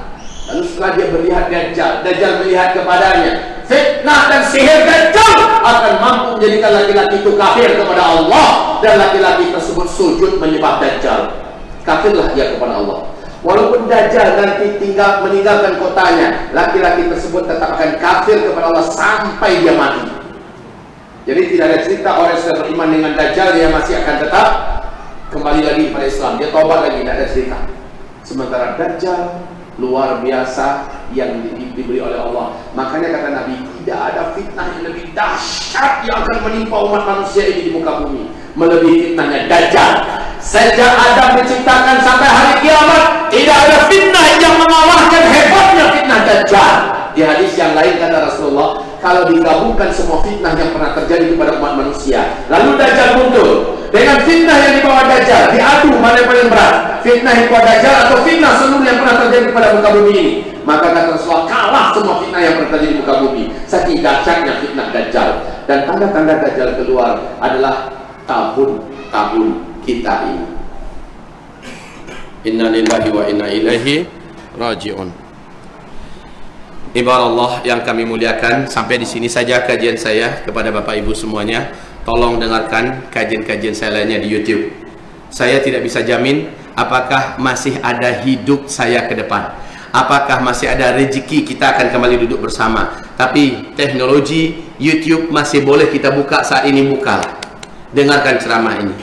Lalu setelah dia melihat Dajjal, Dajjal melihat kepadanya, fitnah dan sihir Dajjal akan mampu menjadikan laki-laki itu kafir kepada Allah, dan laki-laki tersebut sujud menyembah Dajjal. Kafirlah dia kepada Allah. Walaupun Dajjal nanti meninggalkan kotanya, laki-laki tersebut tetap akan kafir kepada Allah sampai dia mati. Jadi tidak ada cerita orang yang sudah beriman dengan Dajjal dia masih akan tetap kembali lagi pada Islam, dia taubat lagi, tidak ada cerita. Sementara Dajjal luar biasa yang diberi oleh Allah. Makanya kata Nabi, tidak ada fitnah yang lebih dahsyat yang akan menimpa umat manusia ini di muka bumi melebihi fitnahnya Dajjal. Sejak Adam diciptakan sampai hari kiamat, tidak ada fitnah yang mengalahkan hebatnya fitnah Dajjal. Di hadis yang lain kata Rasulullah, kalau digabungkan semua fitnah yang pernah terjadi kepada umat manusia, lalu Dajjal muncul dengan fitnah yang dibawa Dajjal, diadu mana yang paling berat, fitnah yang dibawa Dajjal atau fitnah seluruh yang pernah terjadi kepada muka bumi ini. Maka kata Rasulullah, kalah semua fitnah yang pernah terjadi di muka bumi, saking dahsyatnya fitnah Dajjal. Dan tanda-tanda Dajjal keluar adalah tahun-tahun kita ini. Inna lillahi wa inna ilaihi raji'un. Ibarat Allah yang kami muliakan, sampai di sini saja kajian saya kepada Bapak Ibu semuanya. Tolong dengarkan kajian-kajian saya lainnya di YouTube. Saya tidak bisa jamin apakah masih ada hidup saya ke depan, apakah masih ada rezeki kita akan kembali duduk bersama. Tapi teknologi YouTube masih boleh kita buka saat ini, bukalah. Dengarkan ceramah ini.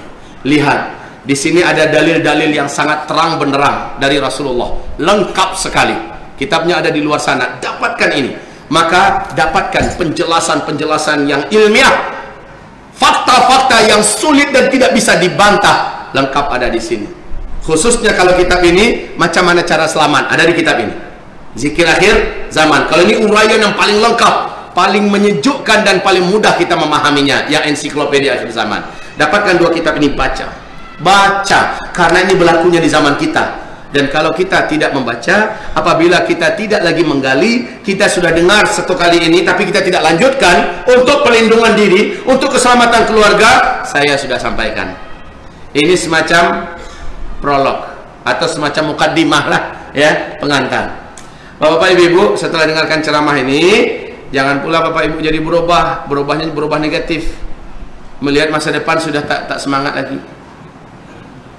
Lihat, di sini ada dalil-dalil yang sangat terang benderang dari Rasulullah, lengkap sekali. Kitabnya ada di luar sana, dapatkan ini. Maka dapatkan penjelasan-penjelasan yang ilmiah, fakta-fakta yang sulit dan tidak bisa dibantah, lengkap ada di sini. Khususnya kalau kitab ini, macam mana cara selamat, ada di kitab ini. Zikir akhir zaman, kalau ini uraian yang paling lengkap, paling menyejukkan dan paling mudah kita memahaminya, yang ensiklopedia akhir zaman. Dapatkan dua kitab ini, baca, karena ini berlakunya di zaman kita. Dan kalau kita tidak membaca, apabila kita tidak lagi menggali, kita sudah dengar satu kali ini tapi kita tidak lanjutkan untuk pelindungan diri, untuk keselamatan keluarga, saya sudah sampaikan. Ini semacam prolog atau semacam mukaddimah lah, ya, pengantar. Bapak Ibu, setelah dengarkan ceramah ini, jangan pula Bapak Ibu jadi berubahnya berubah negatif. Melihat masa depan sudah tak semangat lagi.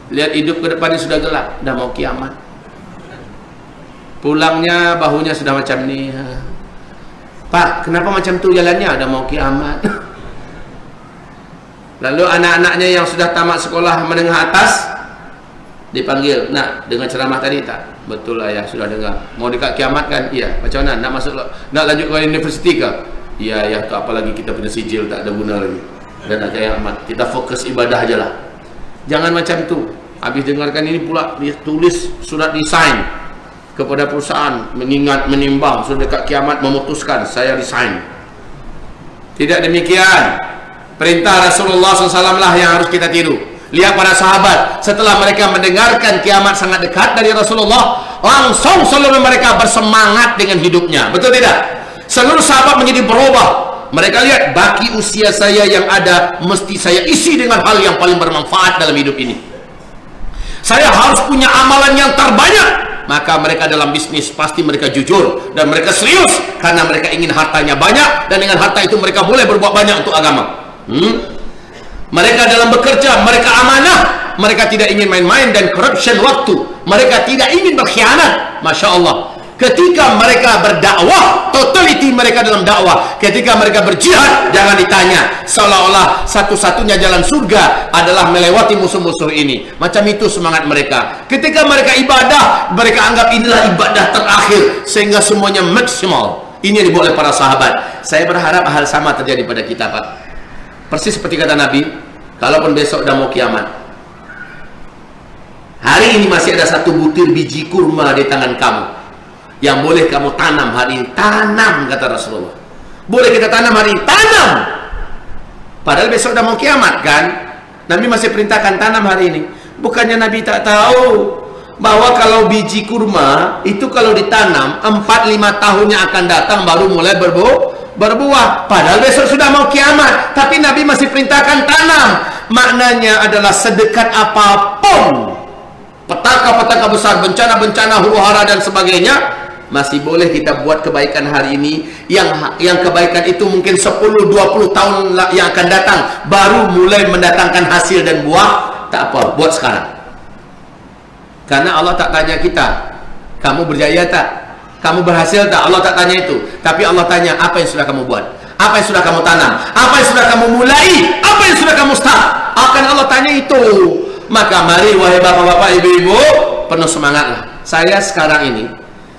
Lihat hidup ke depannya sudah gelap, dah mau kiamat. Pulangnya bahunya sudah macam ni. Pak, kenapa macam tu jalannya? Dah mau kiamat. Lalu anak-anaknya yang sudah tamat sekolah menengah atas dipanggil, nak dengar ceramah tadi tak? Betul lah ya, sudah dengar. Mau dekat kiamat kan? Iya. Macam mana? Nak masuk, nak lanjut ke universiti ke? Iya ya, tu apalagi kita punya sijil tak ada guna lagi. Dan nak kiamat, kita fokus ibadah aja lah. Jangan macam tu. Habis dengarkan ini pula dia tulis surat resign kepada perusahaan, mengingat menimbang sudah dekat kiamat, memutuskan saya resign. Tidak demikian. Perintah Rasulullah SAW lah yang harus kita tiru. Lihat para sahabat, setelah mereka mendengarkan kiamat sangat dekat dari Rasulullah, langsung seluruh mereka bersemangat dengan hidupnya. Betul tidak? Seluruh sahabat menjadi berubah. Mereka lihat, baki usia saya yang ada, mesti saya isi dengan hal yang paling bermanfaat dalam hidup ini. Saya harus punya amalan yang terbanyak. Maka mereka dalam bisnis pasti mereka jujur dan mereka serius, karena mereka ingin hartanya banyak, dan dengan harta itu mereka boleh berbuat banyak untuk agama. Mereka dalam bekerja, mereka amanah, mereka tidak ingin main-main dan corruption waktu, mereka tidak ingin berkhianat. Masya Allah. Ketika mereka berdakwah, totality mereka dalam dakwah. Ketika mereka berjihad, jangan ditanya, seolah-olah satu-satunya jalan surga adalah melewati musuh-musuh ini. Macam itu semangat mereka. Ketika mereka ibadah, mereka anggap inilah ibadah terakhir, sehingga semuanya maksimal. Ini yang dibuat oleh para sahabat. Saya berharap hal sama terjadi pada kita, Pak. Persis seperti kata Nabi, kalaupun besok dah mau kiamat, hari ini masih ada satu butir biji kurma di tangan kamu yang boleh kamu tanam hari ini. Tanam, kata Rasulullah. Boleh kita tanam hari ini, tanam. Padahal besok dah mau kiamat kan. Nabi masih perintahkan tanam hari ini. Bukannya Nabi tak tahu bahwa kalau biji kurma itu kalau ditanam 4-5 tahun yang akan datang baru mulai berbuah. Padahal besok sudah mau kiamat, tapi Nabi masih perintahkan tanam. Maknanya adalah sedekat apapun petaka-petaka besar, bencana-bencana, huru-hara dan sebagainya, masih boleh kita buat kebaikan hari ini, yang kebaikan itu mungkin 10-20 tahun yang akan datang baru mulai mendatangkan hasil dan buah. Tak apa, buat sekarang. Karena Allah tak tanya kita, kamu berjaya tak? Kamu berhasil tak? Allah tak tanya itu. Tapi Allah tanya, apa yang sudah kamu buat? Apa yang sudah kamu tanam? Apa yang sudah kamu mulai? Apa yang sudah kamu start? Akan Allah tanya itu. Maka mari wahai bapak-bapak, ibu-ibu, penuh semangatlah. Saya sekarang ini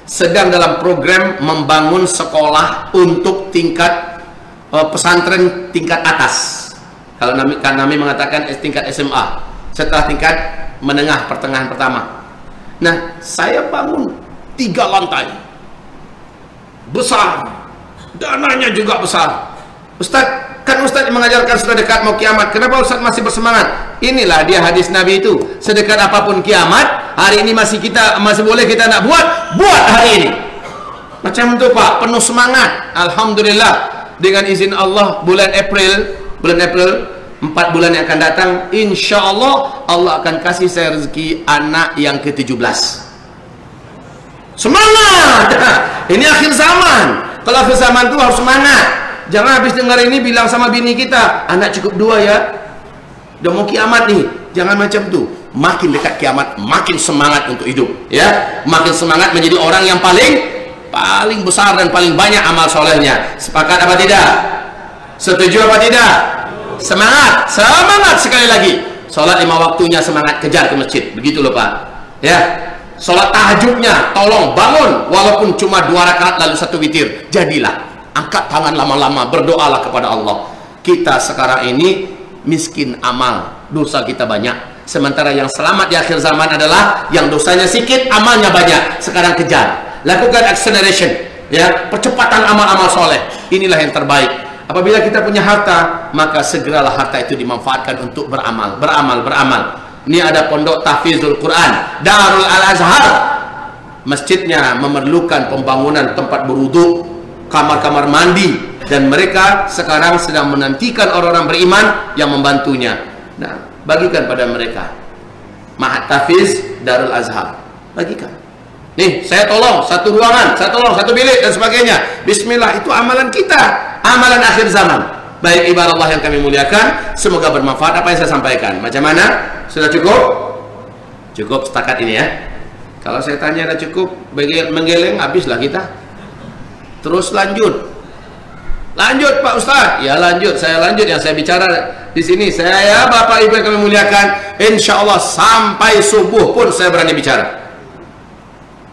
sedang dalam program membangun sekolah untuk tingkat pesantren tingkat atas. Kalau kami mengatakan tingkat SMA, setelah tingkat menengah pertengahan pertama. Nah, saya bangun 3 lantai besar, dananya juga besar. Ustaz, kan Ustaz mengajarkan sudah dekat mau kiamat, kenapa Ustaz masih bersemangat? Inilah dia hadis Nabi itu, sedekat apapun kiamat, hari ini masih boleh kita nak buat hari ini. Macam itu Pak, penuh semangat. Alhamdulillah, dengan izin Allah bulan April 4 bulan yang akan datang, insya Allah Allah akan kasih saya rezeki anak yang ke-17. Semangat. Ini akhir zaman. Kalau akhir zaman itu harus semangat. Jangan habis dengar ini bilang sama bini kita, anak cukup 2 ya, udah mau kiamat nih. Jangan macam tu. Makin dekat kiamat, makin semangat untuk hidup, ya. Makin semangat menjadi orang yang paling besar dan paling banyak amal solehnya. Sepakat apa tidak? Setuju apa tidak? Semangat sekali lagi. Sholat 5 waktunya semangat, kejar ke masjid. Begitu loh Pak, ya. Sholat tahajudnya tolong bangun, walaupun cuma 2 rakaat lalu 1 witir, jadilah. Angkat tangan lama-lama, berdoalah kepada Allah. Kita sekarang ini miskin amal, dosa kita banyak. Sementara yang selamat di akhir zaman adalah yang dosanya sedikit, amalnya banyak. Sekarang kejar, lakukan acceleration, ya, percepatan amal-amal soleh. Inilah yang terbaik. Apabila kita punya harta, maka segeralah harta itu dimanfaatkan untuk beramal. Ini ada pondok tahfizul Quran, Darul Al-Azhar. Masjidnya memerlukan pembangunan tempat berwudu, kamar-kamar mandi, dan mereka sekarang sedang menantikan orang-orang beriman yang membantunya. Nah, bagikan pada mereka. Ma'had Tahfiz Darul Azhar, bagikan. Nih, saya tolong 1 ruangan, saya tolong 1 bilik dan sebagainya. Bismillah, itu amalan kita, amalan akhir zaman. Baik ibadah Allah yang kami muliakan, semoga bermanfaat apa yang saya sampaikan. Macam mana? Sudah cukup? Cukup setakat ini ya. Kalau saya tanya dah cukup, menggeleng habislah kita. Terus lanjut Pak Ustaz. Ya lanjut, saya lanjut yang saya bicara di sini. Saya Bapak Ibu yang kami muliakan, insya Allah sampai subuh pun saya berani bicara.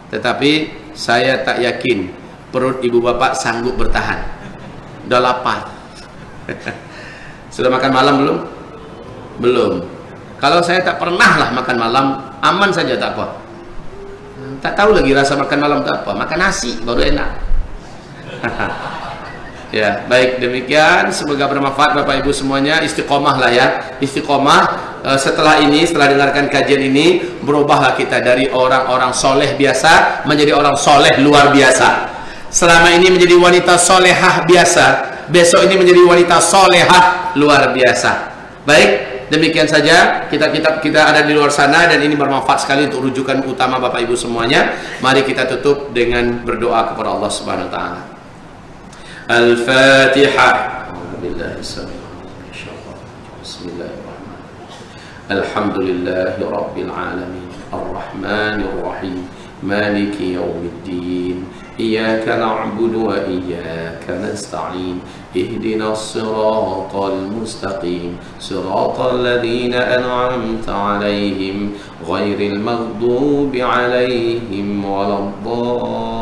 Tetapi saya tak yakin perut ibu bapak sanggup bertahan. Udah lapar. Sudah makan malam belum? Belum. Kalau saya tak pernah lah makan malam, aman saja tak apa. Tak tahu lagi rasa makan malam tak apa. Makan nasi baru enak. Ya, baik demikian, semoga bermanfaat Bapak Ibu semuanya. Istiqomah lah ya, istiqomah. Setelah dengarkan kajian ini, berubahlah kita dari orang-orang soleh biasa menjadi orang soleh luar biasa. Selama ini menjadi wanita solehah biasa, besok ini menjadi wanita solehah luar biasa. Baik, demikian saja. Kita ada di luar sana dan ini bermanfaat sekali untuk rujukan utama Bapak Ibu semuanya. Mari kita tutup dengan berdoa kepada Allah Subhanahu wa taala. Al-Fatihah. Alhamdulillahi Rabbil Alamin, Ar-Rahmanir Rahim, Maliki Yawmiddin, Iyyaka na'budu wa iyyaka nasta'in, Ihdinas siratal mustaqim, siratal ladzina an'amta 'alaihim, ghairil maghdubi 'alaihim waladdallin.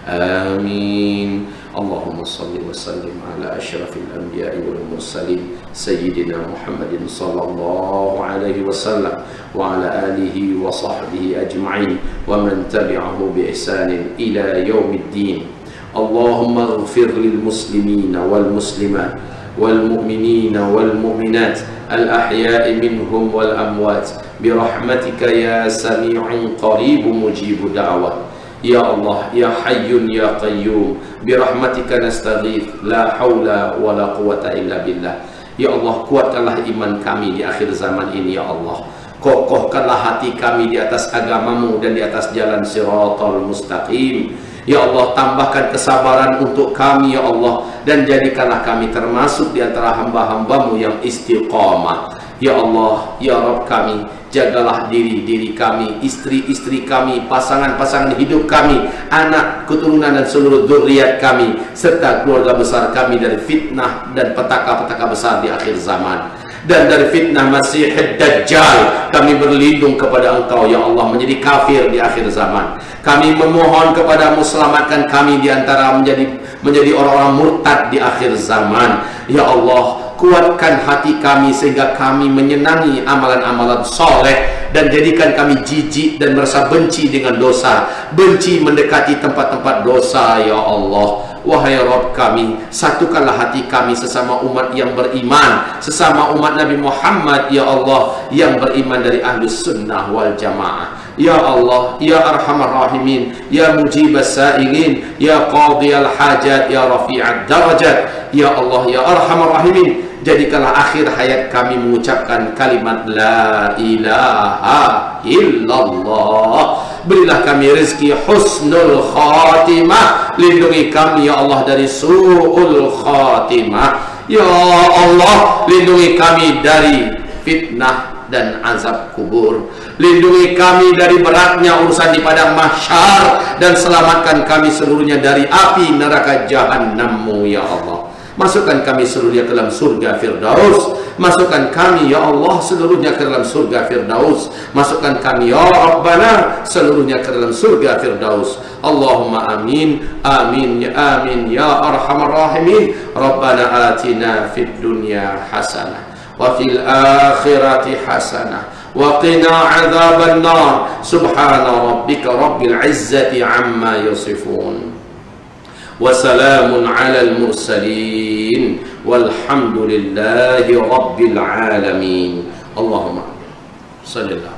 Amin. Allahumma salli wa sallim ala asyrafil anbiya'i wal mursalin sayyidina Muhammadin sallallahu alaihi wasallam wa ala alihi wa sahbihi ajma'in wa man tabi'ahu bi ihsanin ila yaumiddin. Allahumma ighfir lil muslimina wal muslimat wal mu'minina wal mu'minat al ahya'i minhum wal amwat bi rahmatika ya sami'un qaribun mujibud da'wat. Ya Allah, Ya Hayyun Ya Qayyum, birahmatika nastaghith, la haula wa la quwata illa billah. Ya Allah, kuatkanlah iman kami di akhir zaman ini ya Allah. kokohkanlah hati kami di atas agamamu dan di atas jalan Shiratal Mustaqim. Ya Allah, tambahkan kesabaran untuk kami ya Allah, dan jadikanlah kami termasuk di antara hamba-hambamu yang istiqamah. Ya Allah, ya Rabb kami, jagalah diri kami, istri-istri kami, pasangan-pasangan hidup kami, anak, keturunan dan seluruh zuriat kami, serta keluarga besar kami dari fitnah dan petaka-petaka besar di akhir zaman. Dan dari fitnah Masih Dajjal kami berlindung kepada Engkau ya Allah, menjadi kafir di akhir zaman. Kami memohon kepadamu, selamatkan kami di antara menjadi orang-orang murtad di akhir zaman. Ya Allah, kuatkan hati kami sehingga kami menyenangi amalan-amalan soleh, dan jadikan kami jijik dan merasa benci dengan dosa, benci mendekati tempat-tempat dosa ya Allah. Wahai Rabb kami, satukanlah hati kami sesama umat yang beriman, sesama umat Nabi Muhammad ya Allah, yang beriman dari Ahlus Sunnah wal Jamaah. Ya Allah, ya Arhamar Rahimin, ya Mujibas Sa'ilin, ya Qadiyal Hajat, ya Rafi'ad Darajat. Ya Allah, ya Arhamar Rahimin, jadikanlah akhir hayat kami mengucapkan kalimat La ilaha illallah. Berilah kami rezeki husnul khatimah, lindungi kami ya Allah dari su'ul khatimah. Ya Allah, lindungi kami dari fitnah dan azab kubur. Lindungi kami dari beratnya urusan di padang mahsyar, dan selamatkan kami seluruhnya dari api neraka jahannam-Mu ya Allah. Masukkan kami seluruhnya ke dalam surga Firdaus. Masukkan kami ya Allah seluruhnya ke dalam surga Firdaus. Masukkan kami ya Rabbana seluruhnya ke dalam surga Firdaus. Allahumma amin. Amin ya amin ya Arhamar Rahimin. Rabbana atina fid dunya hasanah wa fil akhirati hasanah wa qina adzaban nar. Subhana rabbika rabbil izzati amma yasifun. وسلام على المرسلين والحمد لله رب العالمين. اللهم صل على